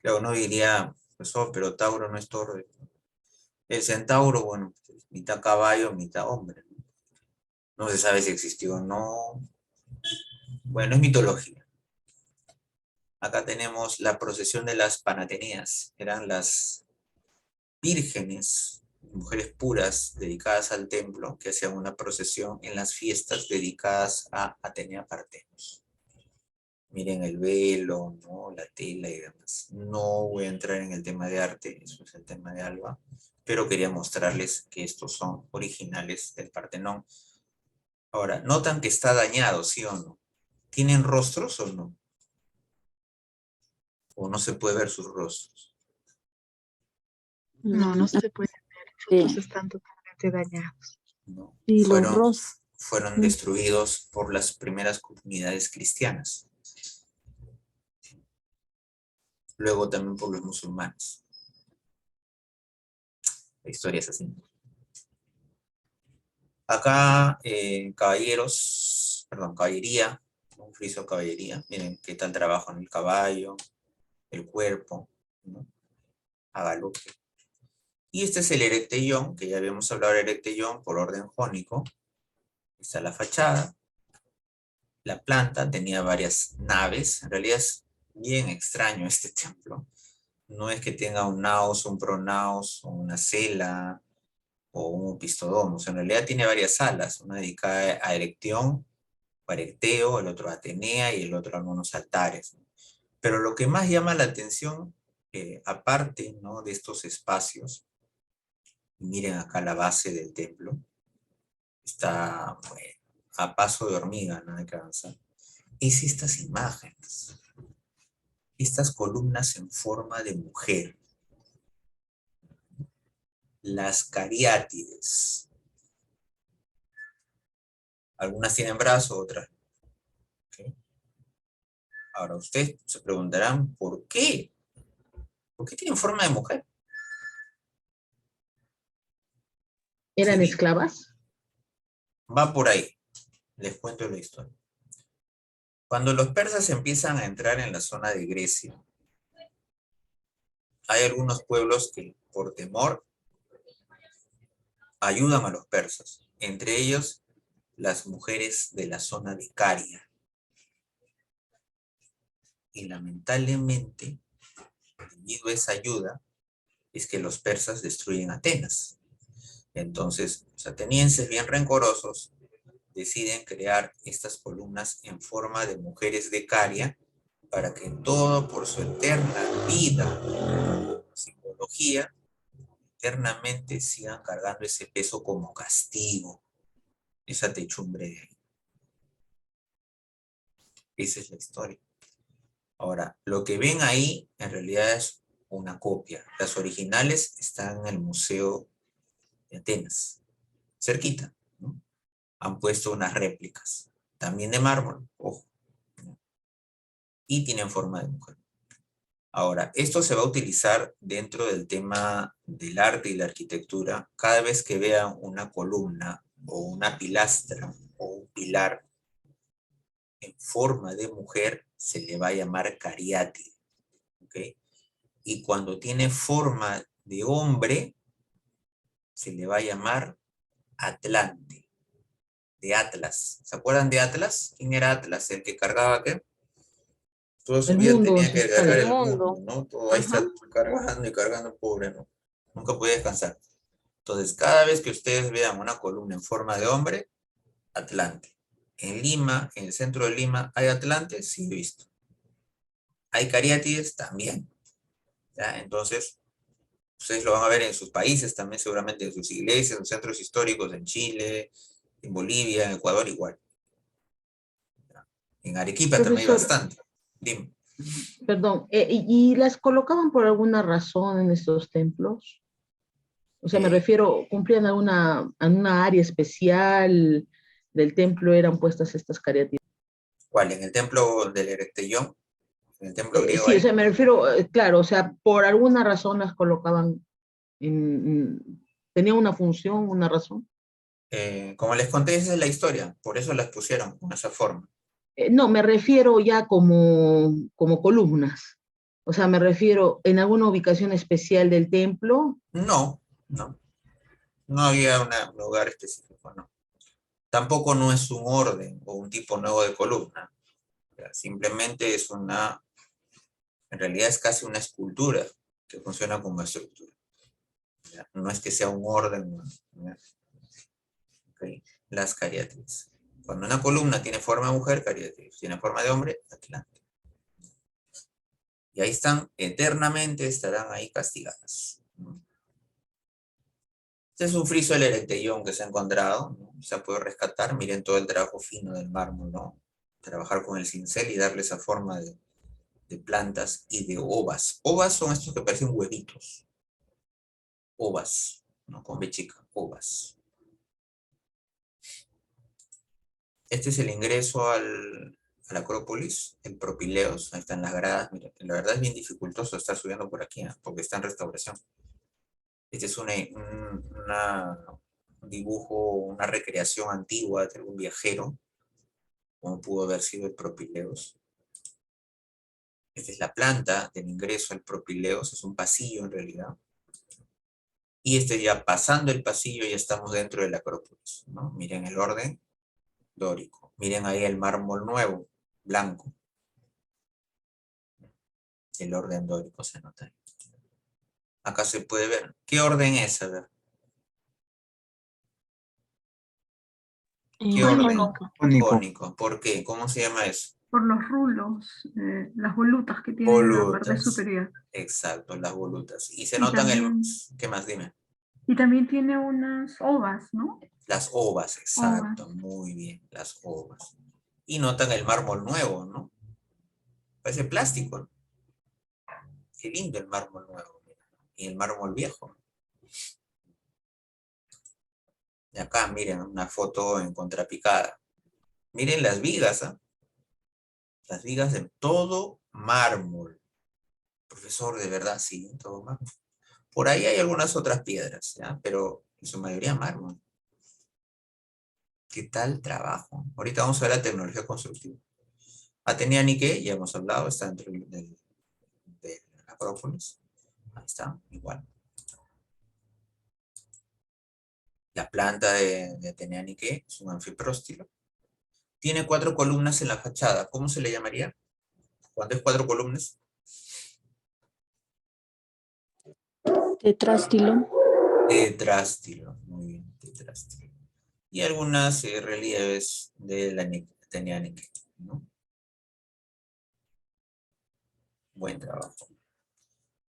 Luego uno diría, profesor, pero Tauro no es toro. El centauro, bueno, mitad caballo, mitad hombre. No se sabe si existió o no. Bueno, es mitología. Acá tenemos la procesión de las Panateneas. Eran las vírgenes, mujeres puras dedicadas al templo, que hacían una procesión en las fiestas dedicadas a Atenea Partenos. Miren el velo, ¿no? La tela y demás. No voy a entrar en el tema de arte, eso es el tema de Alba, pero quería mostrarles que estos son originales del Partenón. Ahora, notan que está dañado, ¿sí o no? ¿Tienen rostros o no? ¿O no se puede ver sus rostros? No, no se puede ver. Los otros están totalmente dañados. ¿No? Y los rostros. Fueron destruidos por las primeras comunidades cristianas. Luego también por los musulmanes. La historia es así. Acá, caballería, un friso de caballería. Miren qué tal trabajo en el caballo, el cuerpo, ¿no? A galope. Y este es el erectellón, que ya habíamos hablado del erectellón por orden jónico. Está la fachada. La planta tenía varias naves. En realidad es bien extraño este templo. No es que tenga un naos, un pronaos, o una cela, o un opistodomos. En realidad tiene varias salas. Una dedicada a erectión, o erecteo, el otro a Atenea y el otro a algunos altares. Pero lo que más llama la atención, aparte, ¿no?, de estos espacios, miren acá la base del templo, está, bueno, a paso de hormiga, no hay que avanzar, es estas imágenes, estas columnas en forma de mujer, las cariátides. Algunas tienen brazos, otras no. ¿Okay? Ahora ustedes se preguntarán, ¿por qué? ¿Por qué tienen forma de mujer? ¿Eran Sí, esclavas? va por ahí. Les cuento la historia. Cuando los persas empiezan a entrar en la zona de Grecia, hay algunos pueblos que, por temor, ayudan a los persas. Entre ellos, las mujeres de la zona de Caria. Y lamentablemente, debido a esa ayuda, es que los persas destruyen Atenas. Entonces, los atenienses, bien rencorosos, deciden crear estas columnas en forma de mujeres de Caria para que todo por su eterna vida, psicología, eternamente sigan cargando ese peso como castigo, esa techumbre de ahí. Esa es la historia. Ahora, lo que ven ahí en realidad es una copia. Las originales están en el Museo de Atenas, cerquita, ¿no? Han puesto unas réplicas, también de mármol, ojo, ¿no? Y tienen forma de mujer. Ahora, esto se va a utilizar dentro del tema del arte y la arquitectura cada vez que vean una columna o una pilastra o un pilar en forma de mujer, se le va a llamar cariátide, ¿ok? Y cuando tiene forma de hombre, se le va a llamar atlante, de Atlas. ¿Se acuerdan de Atlas? ¿Quién era Atlas? El que cargaba, ¿qué? Toda su El vida mundo tenía que ancestral. cargar El el mundo, mundo. ¿no? Todo ahí está cargando y cargando, pobre, ¿no? Nunca podía descansar. Entonces, cada vez que ustedes vean una columna en forma de hombre, Atlante. En Lima, en el centro de Lima, ¿hay Atlantes? Sí, he visto. ¿Hay cariátides? También. ¿Ya? Entonces, ustedes lo van a ver en sus países también, seguramente en sus iglesias, en sus centros históricos, en Chile, en Bolivia, en Ecuador igual. ¿Ya? En Arequipa también hay Profesor, bastante. Dime. perdón, ¿y las colocaban por alguna razón en estos templos? O sea, me refiero, ¿cumplían en una área especial del templo eran puestas estas cariátides? ¿Cuál? ¿En el templo del Erectellón? ¿En el templo griego Sí, o ahí? sea, me refiero, claro, o sea, por alguna razón las colocaban, tenía una función, una razón. Como les conté, esa es la historia, por eso las pusieron con esa forma. No, me refiero ya como columnas. O sea, me refiero en alguna ubicación especial del templo. No, no. No había un lugar específico, no. Tampoco no es un orden o un tipo nuevo de columna. sea, simplemente es una, en realidad es casi una escultura que funciona como estructura. ¿Ya? No es que sea un orden. ¿Ya? Okay. Las cariátides. Cuando una columna tiene forma de mujer, cariátides. Tiene forma de hombre, atlante. Y ahí están, eternamente estarán ahí castigadas. Este es un friso del Erecteión que se ha encontrado, ¿no? Se ha podido rescatar. Miren todo el trabajo fino del mármol, ¿no? Trabajar con el cincel y darle esa forma de plantas y de ovas. Ovas son estos que parecen huevitos. Ovas, ¿no? Con B chica, ovas. Este es el ingreso a la Acrópolis, el Propileos. Ahí están las gradas. Miren, la verdad es bien dificultoso estar subiendo por aquí, ¿eh? Porque está en restauración. Este es un dibujo, una recreación antigua de algún viajero, como pudo haber sido el Propileos. Esta es la planta del ingreso al Propileos, es un pasillo en realidad. Y ya pasando el pasillo ya estamos dentro de la Acrópolis, ¿no? Miren el orden dórico. Miren ahí el mármol nuevo, blanco. El orden dórico se nota ahí. Acá se puede ver. ¿Qué orden es? A ver. ¿Qué orden? Jónico. ¿Por qué? ¿Cómo se llama eso? Por los rulos, las volutas que tienen en la parte superior. Exacto, las volutas. Y se notan también, ¿qué más? Dime. Y también tiene unas ovas, ¿no? Las ovas, exacto. Ovas. Muy bien, las ovas. Y notan el mármol nuevo, ¿no? Parece plástico, ¿no? Qué lindo el mármol nuevo. Y el mármol viejo. Y acá, miren, una foto en contrapicada. Miren las vigas, ¿eh? Las vigas de todo mármol. Profesor, de verdad, sí, todo mármol. Por ahí hay algunas otras piedras, ¿ya? Pero en su mayoría mármol. ¿Qué tal trabajo? Ahorita vamos a ver la tecnología constructiva. Atenea Nike, ya hemos hablado, está dentro de la Acrópolis. Ahí está, igual. La planta de Atenea Nike es un anfipróstilo. Tiene 4 columnas en la fachada. ¿Cómo se le llamaría? ¿Cuánto es 4 columnas? Tetrástilo. Tetrástilo, muy bien, tetrástilo. Y algunas relieves de la Atenea Nike, ¿no? Buen trabajo.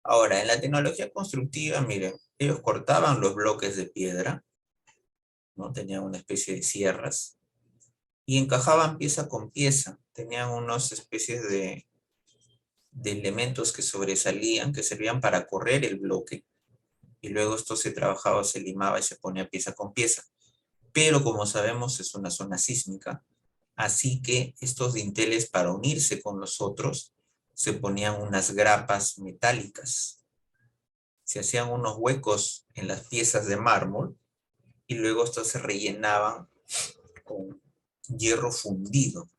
Ahora, en la tecnología constructiva, miren, ellos cortaban los bloques de piedra, ¿no? Tenían una especie de sierras, y encajaban pieza con pieza. Tenían unas especies de elementos que sobresalían, que servían para correr el bloque, y luego esto se trabajaba, se limaba y se ponía pieza con pieza. Pero como sabemos es una zona sísmica, así que estos dinteles para unirse con los otros se ponían unas grapas metálicas. Se hacían unos huecos en las piezas de mármol y luego estos se rellenaban con hierro fundido.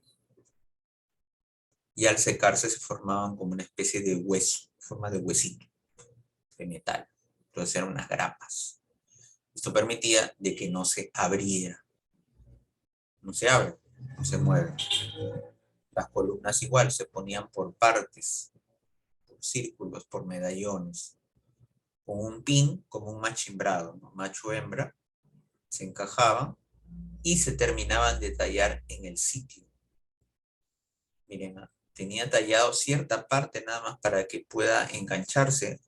Y al secarse se formaban como una especie de hueso, forma de huesito, de metal. Entonces eran unas grapas. Esto permitía de que no se abriera. No se abre, no se mueve. Las columnas igual se ponían por partes, por círculos, por medallones, con un pin como un machimbrado, ¿no? Macho-hembra, se encajaban y se terminaban de tallar en el sitio. Miren, tenía tallado cierta parte nada más para que pueda engancharse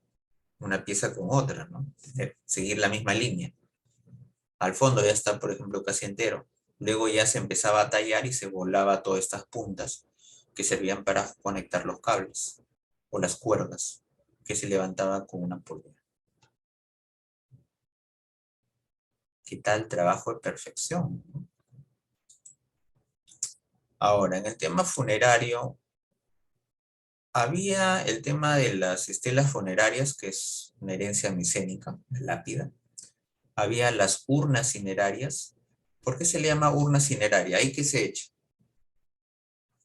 una pieza con otra, ¿no? Seguir la misma línea. Al fondo ya está, por ejemplo, casi entero. Luego ya se empezaba a tallar y se volaba todas estas puntas que servían para conectar los cables o las cuerdas que se levantaban con una polea. ¿Qué tal trabajo de perfección? Ahora, en el tema funerario, había el tema de las estelas funerarias, que es una herencia micénica, lápida. Había las urnas cinerarias. ¿Por qué se le llama urna cineraria? ¿Ahí qué se echa?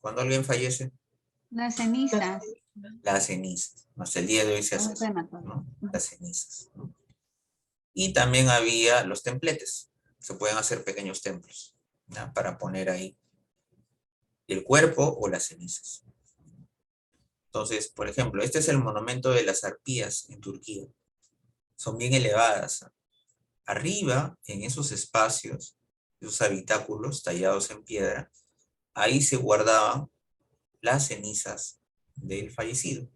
Cuando alguien fallece. Las cenizas. Las cenizas. Hasta el día de hoy se hace eso, ¿no? Las cenizas, ¿no? Y también había los templetes. Se pueden hacer pequeños templos, ¿no? Para poner ahí el cuerpo o las cenizas. Entonces, por ejemplo, este es el monumento de las arpías en Turquía. Son bien elevadas. Arriba, en esos espacios, esos habitáculos tallados en piedra, ahí se guardaban las cenizas del fallecido.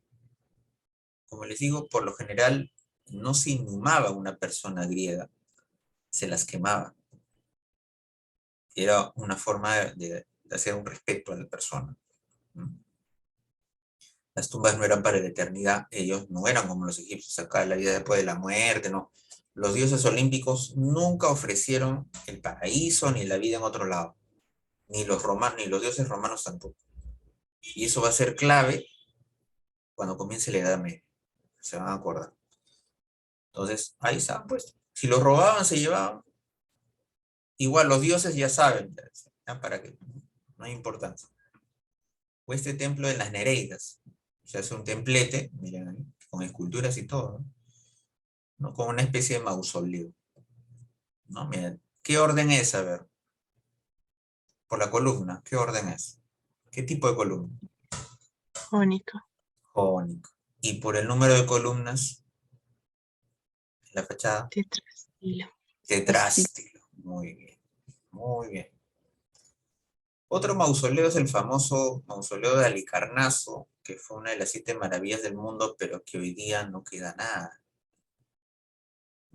Como les digo, por lo general no se inhumaba una persona griega, se las quemaba. Era una forma de hacer un respeto a la persona. Las tumbas no eran para la eternidad, ellos no eran como los egipcios, acá la vida después de la muerte, no. Los dioses olímpicos nunca ofrecieron el paraíso ni la vida en otro lado, ni los romanos, ni los dioses romanos tampoco. Y eso va a ser clave cuando comience la Edad Media, se van a acordar. Entonces, ahí están, pues. Si los robaban, se llevaban. Igual los dioses ya saben, ya para que no hay importancia. O este templo de las Nereidas. Se hace un templete, miren ahí, con esculturas y todo, ¿no? Como una especie de mausoleo. ¿No? Miren, ¿qué orden es? A ver. Por la columna, ¿qué orden es? ¿Qué tipo de columna? Jónico. Jónico. Y por el número de columnas, en la fachada. Tetrastilo. Tetrástilo. Muy bien. Muy bien. Otro mausoleo es el famoso mausoleo de Halicarnaso, que fue una de las 7 maravillas del mundo, pero que hoy día no queda nada.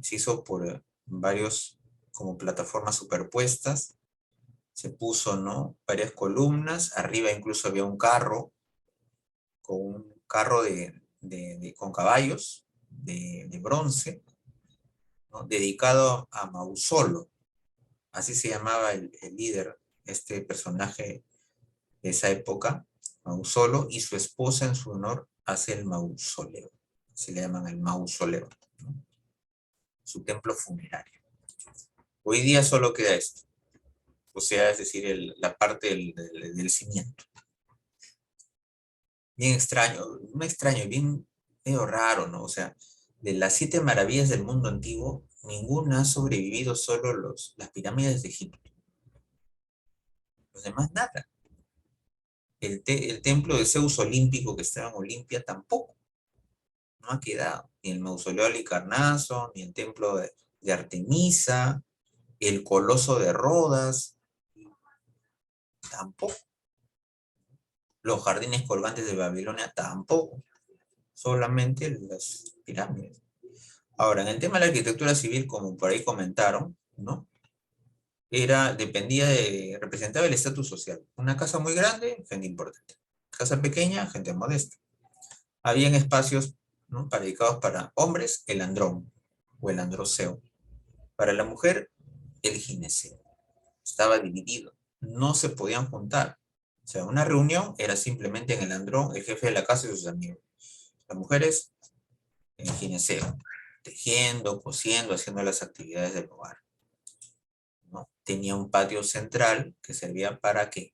Se hizo por varios, como plataformas superpuestas, se puso, ¿no? Varias columnas, arriba incluso había un carro, con con caballos de bronce, ¿no? Dedicado a Mausolo, así se llamaba el líder, este personaje de esa época, Mausolo, y su esposa en su honor hace el mausoleo, se le llaman el mausoleo, ¿no? Su templo funerario. Hoy día solo queda esto, o sea, es decir, la parte del cimiento. Bien extraño, no extraño, bien medio raro, ¿no? O sea, de las 7 maravillas del mundo antiguo, ninguna ha sobrevivido, solo las pirámides de Egipto. Los demás nada. El templo de Zeus olímpico que estaba en Olimpia tampoco. No ha quedado. Ni el mausoleo de Halicarnaso, ni el templo de Artemisa, el coloso de Rodas, tampoco. Los jardines colgantes de Babilonia tampoco. Solamente las pirámides. Ahora, en el tema de la arquitectura civil, como por ahí comentaron, ¿no? Representaba el estatus social. Una casa muy grande, gente importante. Casa pequeña, gente modesta. Habían espacios, ¿no? Dedicados para hombres, el andrón o el androceo. Para la mujer, el gineceo. Estaba dividido. No se podían juntar. O sea, una reunión era simplemente en el andrón, el jefe de la casa y sus amigos. Las mujeres, en el gineceo. Tejiendo, cosiendo, haciendo las actividades del hogar, ¿no? Tenía un patio central que servía ¿para qué?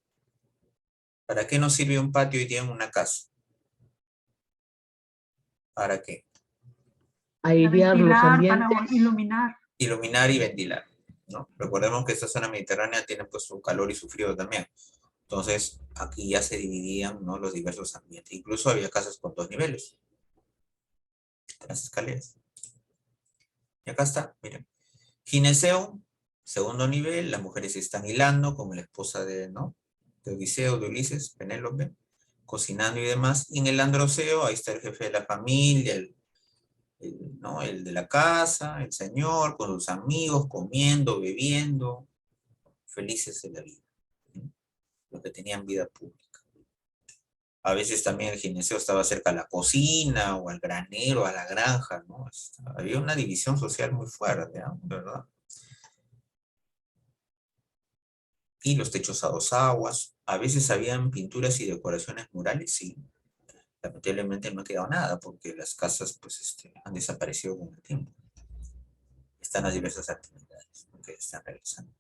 ¿Para qué nos sirve un patio y tienen una casa? ¿Para qué? Airear los Ventilar, ambientes. para iluminar. Iluminar y ventilar, ¿no? Recordemos que esta zona mediterránea tiene pues su calor y su frío también. Entonces, aquí ya se dividían, ¿no? Los diversos ambientes. Incluso había casas con 2 niveles. Las escaleras. Y acá está, miren. Gineceo, segundo nivel, las mujeres están hilando, como la esposa ¿no? De Odiseo, de Ulises, Penélope, cocinando y demás. Y en el androceo, ahí está el jefe de la familia, ¿no? El de la casa, el señor, con sus amigos, comiendo, bebiendo, felices de la vida, ¿no? Los que tenían vida pública. A veces también el gineceo estaba cerca a la cocina, o al granero, a la granja, ¿no? Había una división social muy fuerte, ¿no? ¿Verdad? Y los techos a 2 aguas. A veces habían pinturas y decoraciones murales, sí. Lamentablemente no ha quedado nada, porque las casas pues, han desaparecido con el tiempo. Están las diversas actividades que están realizando.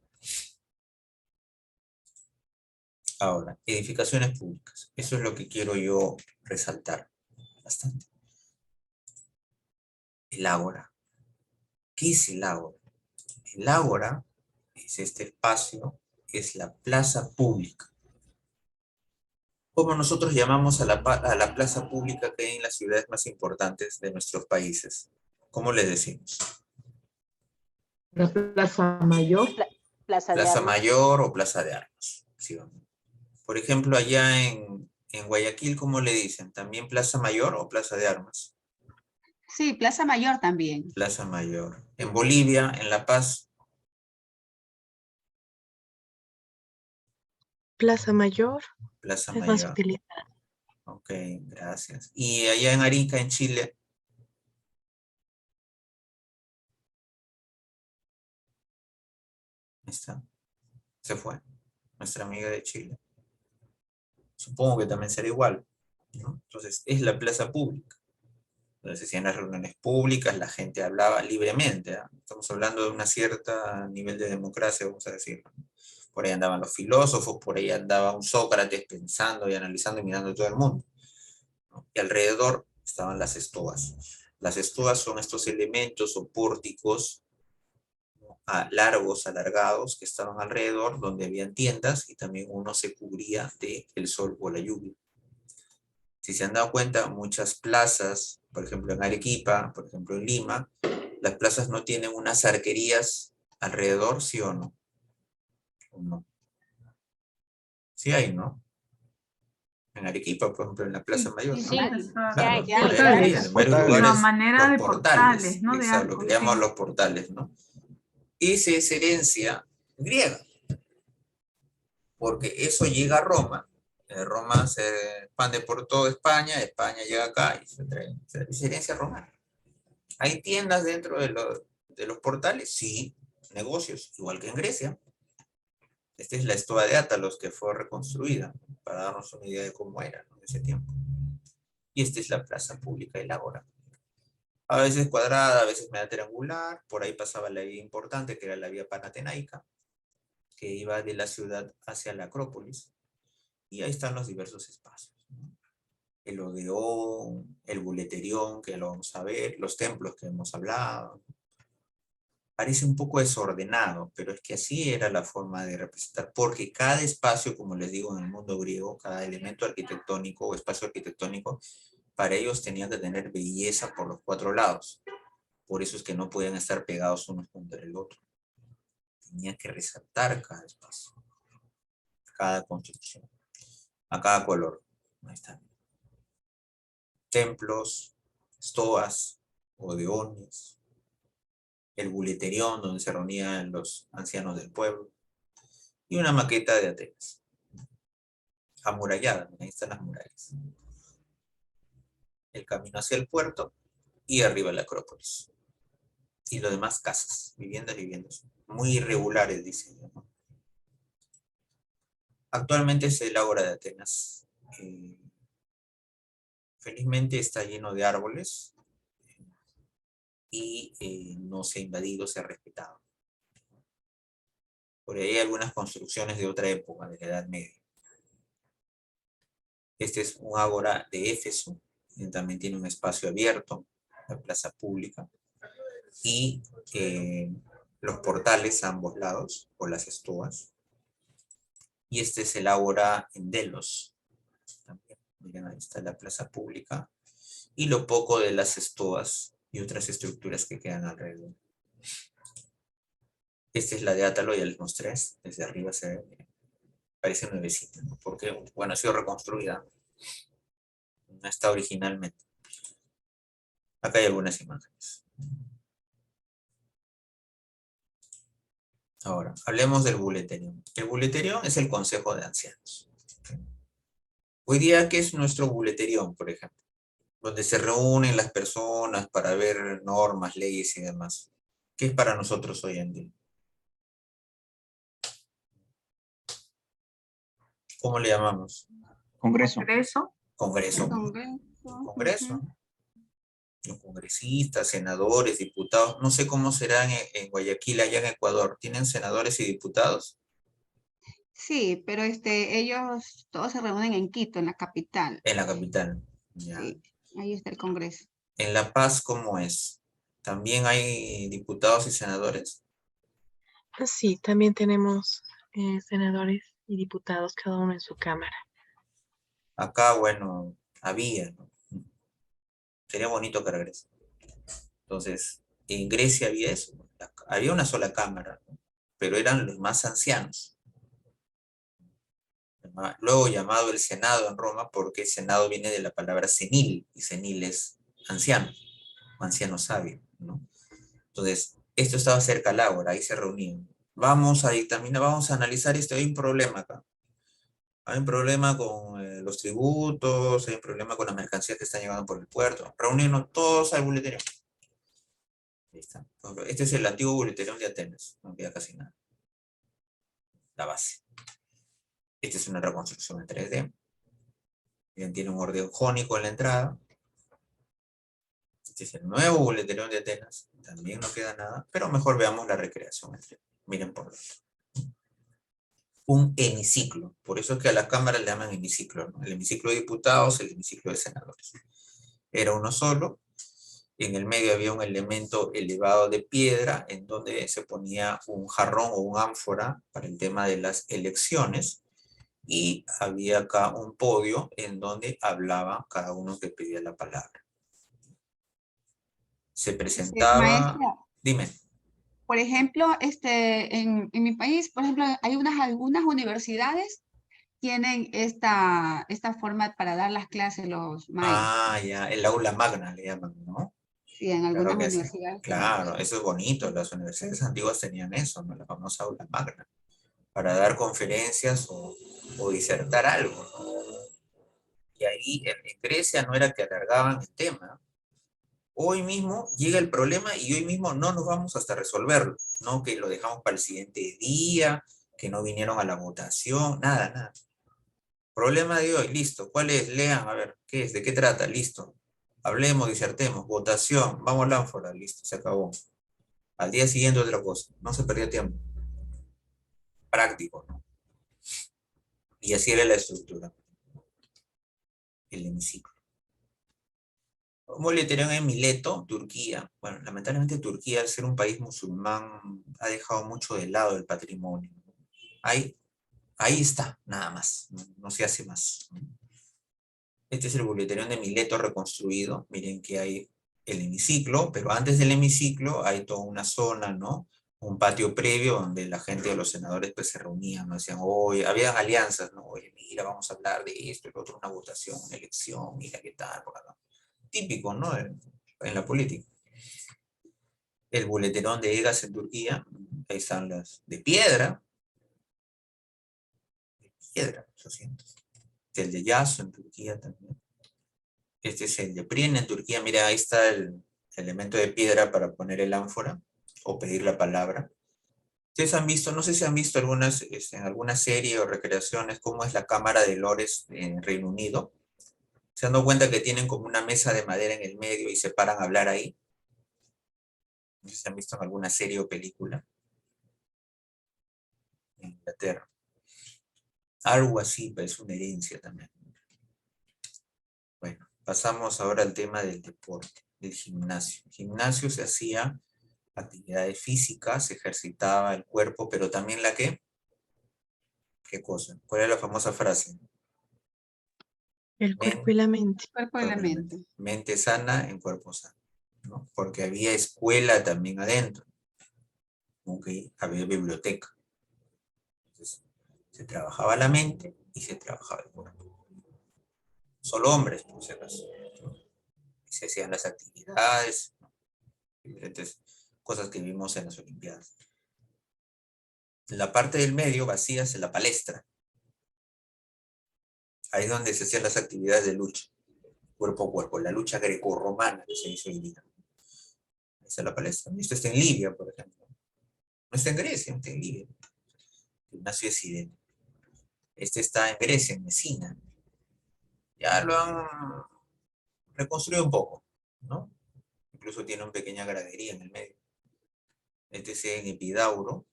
Ahora, edificaciones públicas. Eso es lo que quiero yo resaltar bastante. El ágora. ¿Qué es el ágora? El ágora es este espacio, es la plaza pública. ¿Cómo nosotros llamamos a a la plaza pública que hay en las ciudades más importantes de nuestros países? ¿Cómo le decimos? La Plaza Mayor. Plaza de Plaza Armas. Mayor o Plaza de Armas. ¿Sí o no? Por ejemplo, allá en Guayaquil, ¿cómo le dicen? ¿También Plaza Mayor o Plaza de Armas? Sí, Plaza Mayor también. Plaza Mayor. En Bolivia, en La Paz, Plaza Mayor Plaza es más Mayor. utilizada. Ok, gracias. Y allá en Arica, en Chile, ahí está. Se fue. Nuestra amiga de Chile. Supongo que también será igual, ¿no? Entonces, es la plaza pública. Entonces, se hacían las reuniones públicas, la gente hablaba libremente, ¿ah? Estamos hablando de un cierto nivel de democracia, vamos a decir, ¿no? Por ahí andaban los filósofos, por ahí andaba un Sócrates pensando y analizando y mirando a todo el mundo, ¿no? Y alrededor estaban las estoas. Las estoas son estos elementos o pórticos, ¿no? Largos, alargados, que estaban alrededor, donde habían tiendas y también uno se cubría del sol o la lluvia. Si se han dado cuenta, muchas plazas, por ejemplo en Arequipa, por ejemplo en Lima, las plazas no tienen unas arquerías alrededor, ¿sí o no? ¿O no? Sí hay, ¿no? En Arequipa, por ejemplo, en la Plaza Mayor, Sí, ¿no? Sí, Claro, sí hay. en varios Una lugares, manera de los portales, ¿no? De exacto, lo que arcos, le llamamos sí. los portales, ¿no? Esa es herencia griega, porque eso llega a Roma, Roma se expande por toda España, España llega acá y se trae, es herencia romana. ¿Hay tiendas dentro de los portales? Sí, negocios, igual que en Grecia. Esta es la estoa de Átalos que fue reconstruida, para darnos una idea de cómo era, ¿no? En ese tiempo. Y esta es la plaza pública del Ágora. A veces cuadrada, a veces media triangular, por ahí pasaba la vía importante, que era la vía panatenaica, que iba de la ciudad hacia la Acrópolis, y ahí están los diversos espacios, ¿no? El Odeón, el Buleterión, que lo vamos a ver, los templos que hemos hablado. Parece un poco desordenado, pero es que así era la forma de representar, porque cada espacio, como les digo, en el mundo griego, cada elemento arquitectónico o espacio arquitectónico, para ellos tenía que tener belleza por los cuatro lados. Por eso es que no podían estar pegados unos contra el otro. Tenía que resaltar cada espacio, cada construcción, a cada color. Ahí está. Templos, estoas, odeones, el buleterión donde se reunían los ancianos del pueblo, y una maqueta de Atenas, amurallada, ahí están las murallas. El camino hacia el puerto y arriba la Acrópolis. Y lo demás casas, viviendas. Muy irregular el diseño, ¿no? Actualmente es el Ágora de Atenas. Felizmente está lleno de árboles y no se ha invadido, se ha respetado. Por ahí hay algunas construcciones de otra época, de la Edad Media. Este es un ágora de Éfeso, y también tiene un espacio abierto, la plaza pública, y los portales a ambos lados, o las estoas. Y este es el ágora en Delos. También, miren, ahí está la plaza pública, y lo poco de las estoas y otras estructuras que quedan alrededor. Esta es la de Átalo, ya les mostré, desde arriba se ve, parece nuevecita, ¿no? Porque, bueno, ha sido reconstruida, no está originalmente. Acá hay algunas imágenes. Ahora, hablemos del buleterión. El buleterión es el Consejo de Ancianos. Hoy día, ¿qué es nuestro buleterión, por ejemplo? Donde se reúnen las personas para ver normas, leyes y demás. ¿Qué es para nosotros hoy en día? ¿Cómo le llamamos? Congreso. Congreso. Congreso. Los congresistas, senadores, diputados. No sé cómo serán en Guayaquil, allá en Ecuador. ¿Tienen senadores y diputados? Sí, pero ellos todos se reúnen en Quito, en la capital. En la capital. Ya. Sí, ahí está el Congreso. En La Paz, ¿cómo es? ¿También hay diputados y senadores? Sí, también tenemos senadores y diputados, cada uno en su cámara. Acá, bueno, había, ¿no? Sería bonito que regrese. Entonces, en Grecia había eso, ¿no? Había una sola cámara, ¿no? Pero eran los más ancianos. Luego llamado el Senado en Roma, porque Senado viene de la palabra senil, y senil es anciano, anciano sabio, ¿no? Entonces, esto estaba cerca al ágora, ahí se reunían. Vamos a dictaminar, vamos a analizar esto, hay un problema acá. Hay un problema con los tributos, hay un problema con las mercancías que están llegando por el puerto. Reunirnos todos al boletín. Ahí está. Este es el antiguo boletín de Atenas, no queda casi nada. La base. Esta es una reconstrucción en 3D. Bien, tiene un orden jónico en la entrada. Este es el nuevo boletín de Atenas. También no queda nada, pero mejor veamos la recreación. Miren por dentro. Un hemiciclo. Por eso es que a las cámaras le llaman hemiciclo, ¿no? El hemiciclo de diputados, el hemiciclo de senadores. Era uno solo. En el medio había un elemento elevado de piedra en donde se ponía un jarrón o un ánfora para el tema de las elecciones. Y había acá un podio en donde hablaba cada uno que pedía la palabra. Se presentaba... Maestra, Dime. por ejemplo, en mi país, por ejemplo, hay algunas universidades tienen esta forma para dar las clases los maestros. Ah, ya, el aula magna le llaman, ¿no? Sí, en algunas Claro que sí. universidades. Claro, eso es bonito. Las universidades antiguas tenían eso, ¿no? La famosa aula magna, para dar conferencias o disertar algo, ¿no? Y ahí en Grecia no era que alargaban el tema. Hoy mismo llega el problema y hoy mismo no nos vamos hasta resolverlo, no que lo dejamos para el siguiente día, que no vinieron a la votación, nada, nada. Problema de hoy, listo. ¿Cuál es? Lean, a ver, ¿qué es? ¿De qué trata? Listo. Hablemos, disertemos, votación, vamos a la ánfora, listo, se acabó. Al día siguiente otra cosa, no se perdió tiempo. Práctico, ¿no? Y así era la estructura. El hemiciclo. Como le tenían en Mileto, Turquía. Bueno, lamentablemente Turquía, al ser un país musulmán, ha dejado mucho de lado el patrimonio. Ahí está, nada más, no se hace más. Este es el boletín de Mileto reconstruido. Miren que hay el hemiciclo, pero antes del hemiciclo hay toda una zona, ¿no? Un patio previo donde la gente de los senadores pues se reunían, ¿no? Decían, oye, habían alianzas, ¿no? Oye, mira, vamos a hablar de esto, el otro, una votación, una elección, mira qué tal, por acá. Típico, ¿no? En la política. El boleterón de Egas en Turquía, ahí están las de piedra, 800. El de Yaso en Turquía también. Este es el de Prien en Turquía. Mira, ahí está el elemento de piedra para poner el ánfora o pedir la palabra. Ustedes han visto, no sé si han visto en alguna serie o recreaciones, cómo es la Cámara de Lores en Reino Unido. Se han dado cuenta que tienen como una mesa de madera en el medio y se paran a hablar ahí. No sé si han visto en alguna serie o película. En Inglaterra. Algo así, pero es una herencia también. Bueno, pasamos ahora al tema del deporte, del gimnasio. En gimnasio se hacía actividades físicas, se ejercitaba el cuerpo, pero también la ¿qué? ¿Qué cosa? ¿Cuál es la famosa frase? El cuerpo y la mente. El cuerpo y la mente. Mente sana en cuerpo sano, ¿no? Porque había escuela también adentro. Okay. Había biblioteca. Entonces, se trabajaba la mente y se trabajaba el cuerpo. Solo hombres, por si acaso. Se hacían las actividades, ¿no? Diferentes cosas que vimos en las Olimpiadas. La parte del medio vacía es la palestra. Ahí es donde se hacían las actividades de lucha, cuerpo a cuerpo, la lucha grecorromana que se hizo hoy día. Esa es la palestra. Esto está en Libia, por ejemplo. No está en Grecia, está en Libia. Gimnasio de Cirene. Este está en Grecia, en Mesina. Ya lo han reconstruido un poco, ¿no? Incluso tiene una pequeña gradería en el medio. Este es en Epidauro.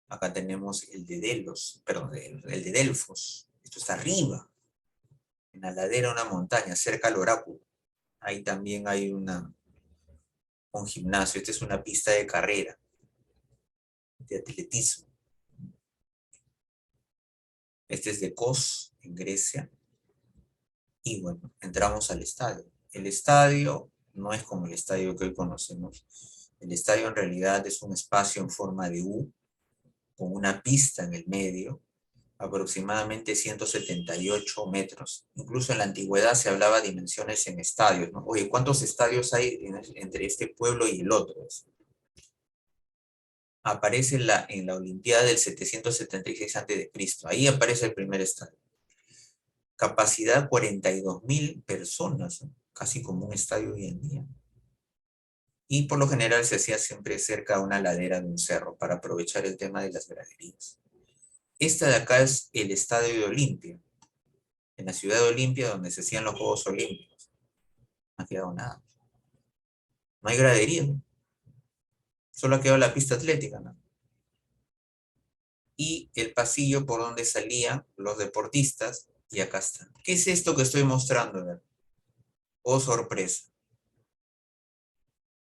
Acá tenemos el de Delos, perdón, el de Delfos. Esto está arriba, en la ladera de una montaña, cerca al oráculo. Ahí también hay un gimnasio. Esta es una pista de carrera, de atletismo. Este es de Kos, en Grecia. Y bueno, entramos al estadio. El estadio no es como el estadio que hoy conocemos. El estadio en realidad es un espacio en forma de U, con una pista en el medio, aproximadamente 178 metros. Incluso en la antigüedad se hablaba de dimensiones en estadios, ¿no? Oye, ¿cuántos estadios hay entre este pueblo y el otro? Aparece en la Olimpiada del 776 a.C. Ahí aparece el primer estadio. Capacidad 42.000 personas, ¿no? Casi como un estadio hoy en día. Y por lo general se hacía siempre cerca de una ladera de un cerro para aprovechar el tema de las graderías. Esta de acá es el estadio de Olimpia, en la ciudad de Olimpia, donde se hacían los Juegos Olímpicos. No ha quedado nada. No hay gradería, ¿no? Solo ha quedado la pista atlética, ¿no? Y el pasillo por donde salían los deportistas, y acá está. ¿Qué es esto que estoy mostrando? ¿Verdad? Oh, sorpresa.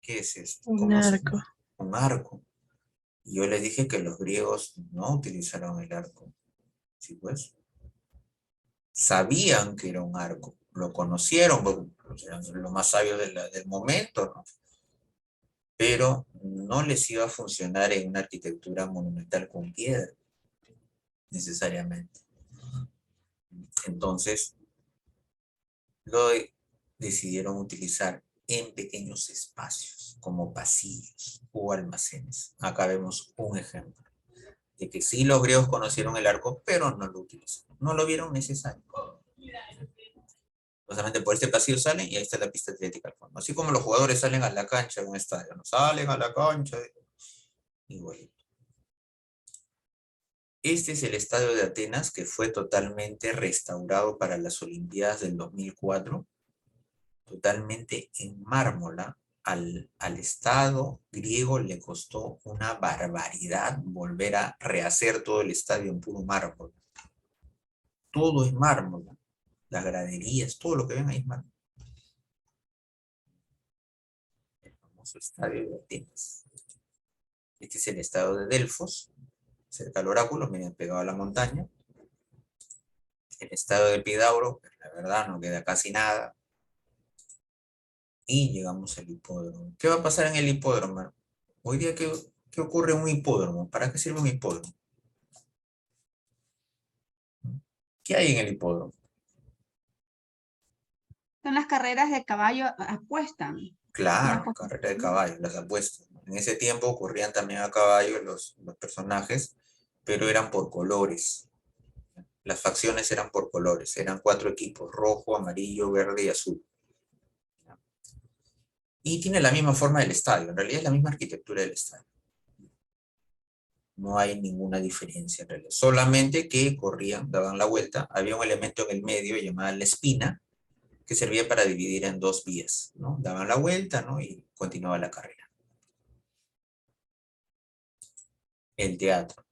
¿Qué es esto? Un arco. Un arco. Y yo les dije que los griegos no utilizaron el arco. Sí, pues. Sabían que era un arco. Lo conocieron, porque eran los más sabios del momento, ¿no? Pero no les iba a funcionar en una arquitectura monumental con piedra, necesariamente. Entonces, lo decidieron utilizar en pequeños espacios, como pasillos o almacenes. Acá vemos un ejemplo de que sí los griegos conocieron el arco, pero no lo utilizaron, no lo vieron necesario. Solamente por este pasillo salen y ahí está la pista atlética al fondo. Así como los jugadores salen a la cancha de un estadio, no salen a la cancha, igualito. Este es el estadio de Atenas, que fue totalmente restaurado para las Olimpiadas del 2004, totalmente en mármol. Al Estado griego le costó una barbaridad volver a rehacer todo el estadio en puro mármol. Todo es mármol. Las graderías, todo lo que ven ahí es mármol. El famoso estadio de Atenas. Este es el estadio de Delfos, cerca al oráculo, miren, pegado a la montaña. El estadio de Epidauro, la verdad no queda casi nada. Y llegamos al hipódromo. ¿Qué va a pasar en el hipódromo? Hoy día, ¿qué ocurre en un hipódromo? ¿Para qué sirve un hipódromo? ¿Qué hay en el hipódromo? Son las carreras de caballo, apuestan. Claro, carrera de caballo, las apuestas. En ese tiempo corrían también a caballo los personajes, pero eran por colores. Las facciones eran por colores. Eran 4 equipos: rojo, amarillo, verde y azul. Y tiene la misma forma del estadio. En realidad es la misma arquitectura del estadio. No hay ninguna diferencia en realidad. Solamente que corrían, daban la vuelta. Había un elemento en el medio llamado la espina, que servía para dividir en 2 vías, ¿no? Daban la vuelta, ¿no? Y continuaba la carrera. El teatro.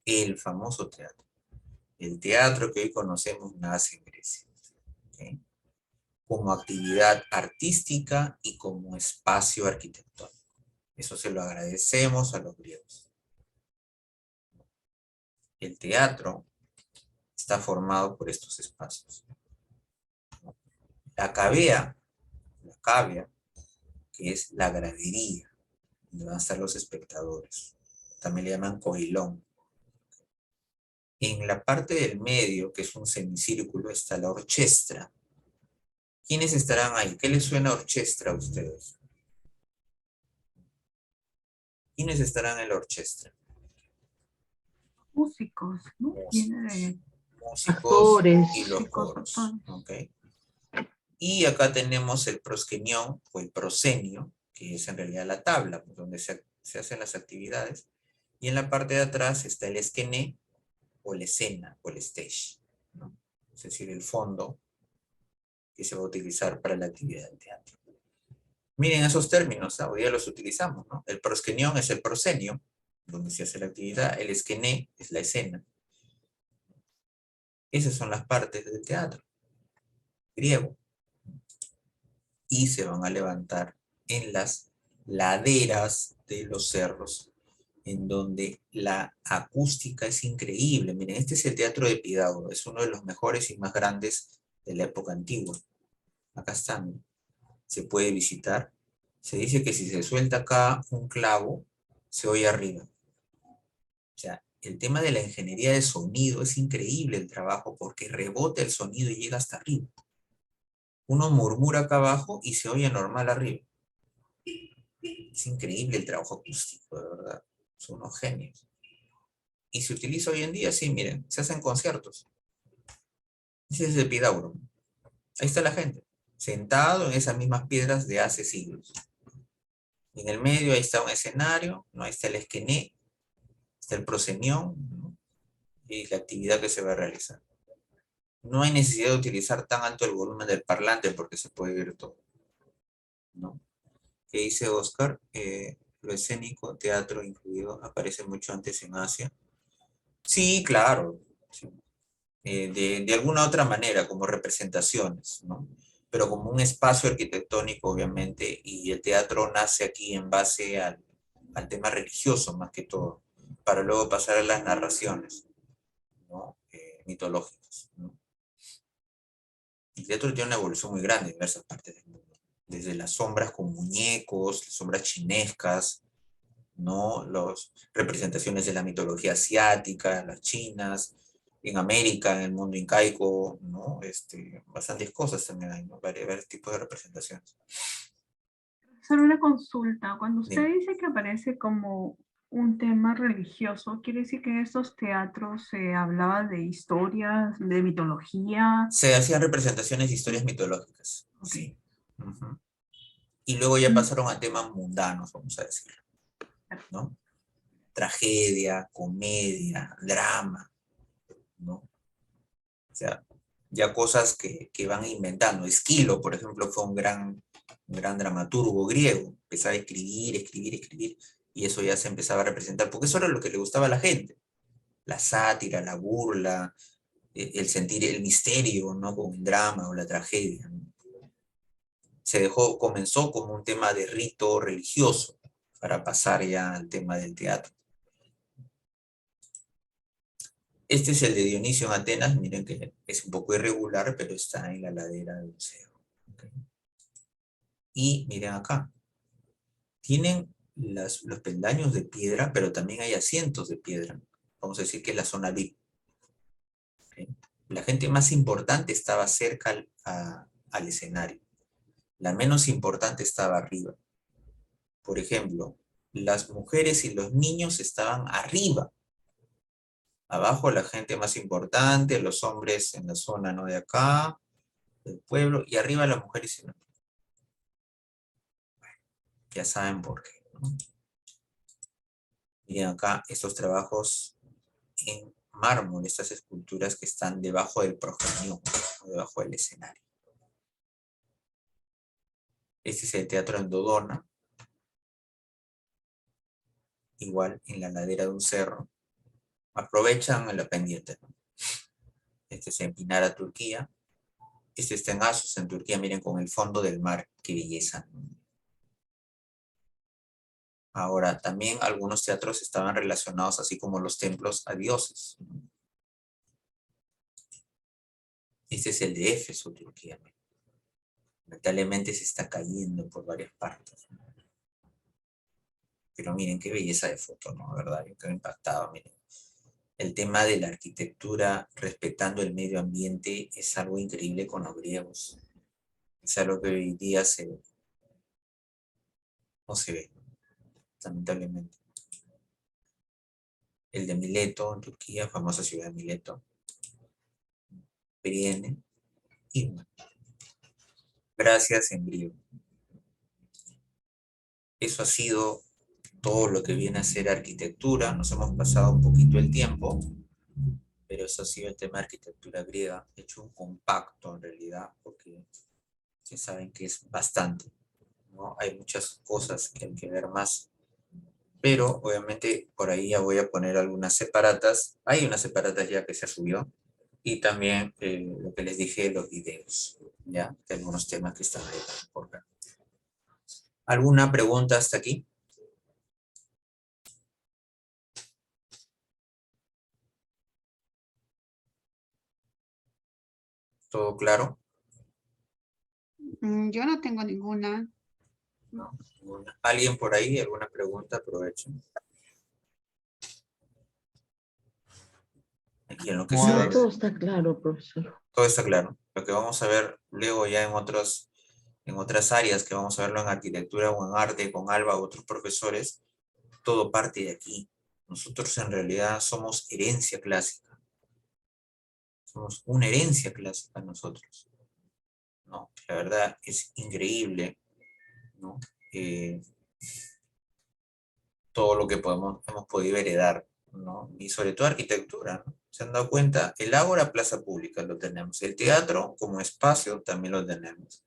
El famoso teatro. El teatro que hoy conocemos nace en Grecia, ¿okay? Como actividad artística y como espacio arquitectónico. Eso se lo agradecemos a los griegos. El teatro está formado por estos espacios. La cavea, que es la gradería, donde van a estar los espectadores. También le llaman coilón. En la parte del medio, que es un semicírculo, está la orchestra. ¿Quiénes estarán ahí? ¿Qué les suena orchestra a ustedes? ¿Quiénes estarán en la orchestra? Músicos, ¿no? Músicos actores y los coros. ¿Okay? Y acá tenemos el proskenión o el proscenio, que es en realidad la tabla donde se hacen las actividades. Y en la parte de atrás está el esquené o la escena o el stage, ¿no? Es decir, el fondo que se va a utilizar para la actividad del teatro. Miren esos términos, hoy día los utilizamos, ¿no? El proskenión es el proscenio, donde se hace la actividad. El esquené es la escena. Esas son las partes del teatro griego. Y se van a levantar en las laderas de los cerros, en donde la acústica es increíble. Miren, este es el teatro de Epidauro, es uno de los mejores y más grandes de la época antigua. Acá está, miren. Se puede visitar. Se dice que si se suelta acá un clavo, se oye arriba. O sea, el tema de la ingeniería de sonido es increíble el trabajo porque rebota el sonido y llega hasta arriba. Uno murmura acá abajo y se oye normal arriba. Es increíble el trabajo acústico, de verdad. Son unos genios. Y se utiliza hoy en día, sí, miren, se hacen conciertos. Ese es el Epidauro. Ahí está la gente, sentado en esas mismas piedras de hace siglos. En el medio ahí está un escenario, ¿no? Ahí está el esquené, está el proscenión, ¿no? Y la actividad que se va a realizar. No hay necesidad de utilizar tan alto el volumen del parlante porque se puede oír todo, ¿no? ¿Qué dice Oscar? Lo escénico, teatro incluido, aparece mucho antes en Asia. Sí, claro. Sí. De alguna otra manera, como representaciones, ¿no? Pero como un espacio arquitectónico, obviamente, y el teatro nace aquí en base al tema religioso, más que todo, para luego pasar a las narraciones, ¿no? Mitológicas, ¿no? El teatro tiene una evolución muy grande en diversas partes del mundo, desde las sombras con muñecos, las sombras chinescas, ¿no? Las representaciones de la mitología asiática, las chinas, en América, en el mundo incaico, ¿no? Bastantes cosas también hay, ¿no? Varios tipos de representaciones. Solo una consulta. Cuando usted Dime. dice que aparece como un tema religioso, ¿quiere decir que en estos teatros se hablaba de historias, de mitología? Se hacían representaciones de historias mitológicas, Ok. sí. Ujú. Y luego ya pasaron a temas mundanos, vamos a decirlo, ¿no? Tragedia, comedia, drama, ¿no? O sea, ya cosas que van inventando. Esquilo, por ejemplo, fue un gran dramaturgo griego. Empezaba a escribir, escribir, escribir, y eso ya se empezaba a representar, porque eso era lo que le gustaba a la gente. La sátira, la burla, el sentir el misterio, ¿no? Con el drama o la tragedia, ¿no? Comenzó como un tema de rito religioso, para pasar ya al tema del teatro. Este es el de Dionisio en Atenas, miren que es un poco irregular, pero está en la ladera de un cerro. ¿Okay? Y miren acá, tienen los peldaños de piedra, pero también hay asientos de piedra. Vamos a decir que es la zona VIP. ¿Okay? La gente más importante estaba cerca al escenario. La menos importante estaba arriba. Por ejemplo, las mujeres y los niños estaban arriba. Abajo la gente más importante, los hombres en la zona, ¿no? De acá, del pueblo, y arriba las mujeres y los niños. Bueno, ya saben por qué, ¿no? Miren acá estos trabajos en mármol, estas esculturas que están debajo del proscenio, debajo del escenario. Este es el Teatro en Dodona, igual en la ladera de un cerro. Aprovechan la pendiente, ¿no? Este es en Pinara, Turquía. Este está en Asos, en Turquía, miren, con el fondo del mar, qué belleza, ¿no? Ahora, también algunos teatros estaban relacionados, así como los templos, a dioses. Este es el de Éfeso, Turquía. Lamentablemente se está cayendo por varias partes. Pero miren qué belleza de foto, ¿no? ¿Verdad? Yo quedo impactado, miren. El tema de la arquitectura respetando el medio ambiente es algo increíble con los griegos. Es algo que hoy día no se ve, lamentablemente. El de Mileto, en Turquía, famosa ciudad de Mileto. Priene. Y bueno, gracias en griego. Eso ha sido todo lo que viene a ser arquitectura. Nos hemos pasado un poquito el tiempo, pero eso ha sido el tema de arquitectura griega. He hecho un compacto en realidad, porque ya saben que es bastante, ¿no? Hay muchas cosas que hay que ver más, pero obviamente por ahí ya voy a poner algunas separatas. Hay unas separatas ya que se subió, y también lo que les dije, los videos, ya, de algunos temas que están ahí por ver. ¿Alguna pregunta hasta aquí? ¿Todo claro? Yo no tengo ninguna. No. ¿Alguien por ahí? ¿Alguna pregunta? Aprovechen. Aquí en lo que No, se ve. todo está claro, profesor. Todo está claro. Lo que vamos a ver luego ya en otras áreas, que vamos a verlo en arquitectura o en arte con Alba u otros profesores, todo parte de aquí. Nosotros en realidad somos herencia clásica. Somos una herencia clásica nosotros. ¿No? La verdad es increíble, ¿no? Todo lo que hemos podido heredar, ¿no? Y sobre todo arquitectura, ¿no? ¿Se han dado cuenta? El Ágora, plaza pública, lo tenemos. El teatro como espacio también lo tenemos.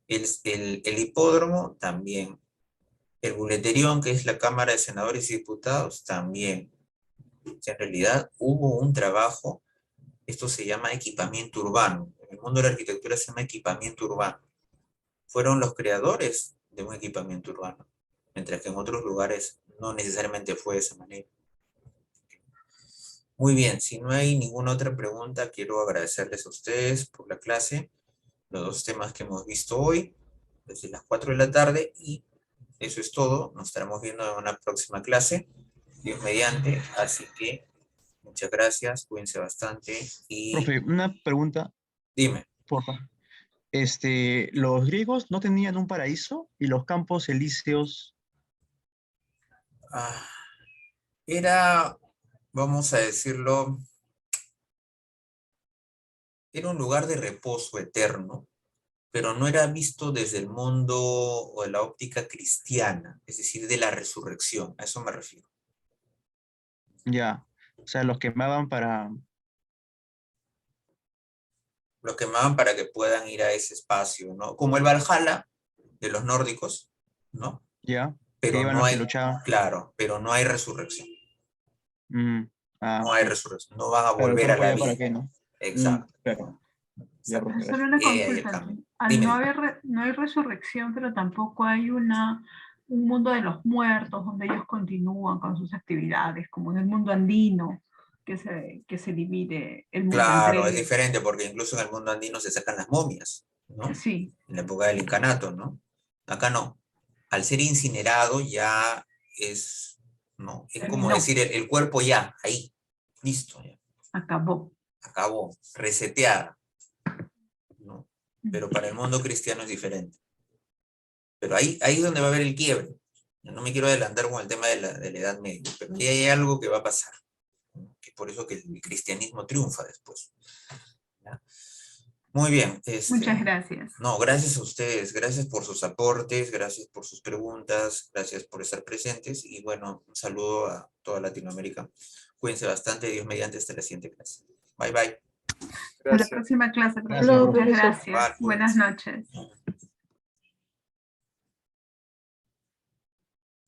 El hipódromo también. El buleterión, que es la Cámara de Senadores y Diputados, también. O sea, en realidad hubo un trabajo, esto se llama equipamiento urbano. En el mundo de la arquitectura se llama equipamiento urbano. Fueron los creadores de un equipamiento urbano, mientras que en otros lugares no necesariamente fue de esa manera. Muy bien, si no hay ninguna otra pregunta, quiero agradecerles a ustedes por la clase, los 2 temas que hemos visto hoy, desde las 4 de la tarde, y eso es todo. Nos estaremos viendo en una próxima clase, Dios mediante, así que muchas gracias, cuídense bastante y... Profe, una pregunta, Dime. porfa. ¿Los griegos no tenían un paraíso y los campos elíseos? Era, vamos a decirlo, era un lugar de reposo eterno, pero no era visto desde el mundo o de la óptica cristiana, es decir, de la resurrección, a eso me refiero. Ya, o sea, los quemaban para... Los quemaban para que puedan ir a ese espacio, ¿no? Como el Valhalla de los nórdicos, ¿no? Ya, que Pero iban no los que hay, luchaban. claro, pero no hay resurrección. No hay Ok. resurrección, no van a Claro, el volver a cuerpo la ya vida. para qué, ¿no? Exacto. Claro. Ya, profe, Solo gracias. una Ahí hay el consulta. cambio. Al Dime, no dime. no hay resurrección, pero tampoco hay un mundo de los muertos donde ellos continúan con sus actividades, como en el mundo andino, que se divide el mundo en Claro, es 3. diferente porque incluso en el mundo andino se sacan las momias, ¿no? Sí. En la época del incanato, ¿no? Acá no. Al ser incinerado ya es, ¿no? Es como Terminó. decir, el cuerpo ya, ahí, listo, ya. Acabó. Acabó, reseteada, ¿no? Pero para el mundo cristiano es diferente. Pero ahí es donde va a haber el quiebre. Yo no me quiero adelantar con el tema de la Edad Media, pero ahí hay algo que va a pasar, ¿no? Que es por eso que el cristianismo triunfa después, ¿ya? Muy bien. Muchas gracias. No, gracias a ustedes, gracias por sus aportes, gracias por sus preguntas, gracias por estar presentes y bueno, un saludo a toda Latinoamérica. Cuídense bastante, Dios mediante, hasta la siguiente clase. Bye, bye. Hasta la próxima clase, profesor. Gracias, Muchas profesor. gracias. Buenas noches.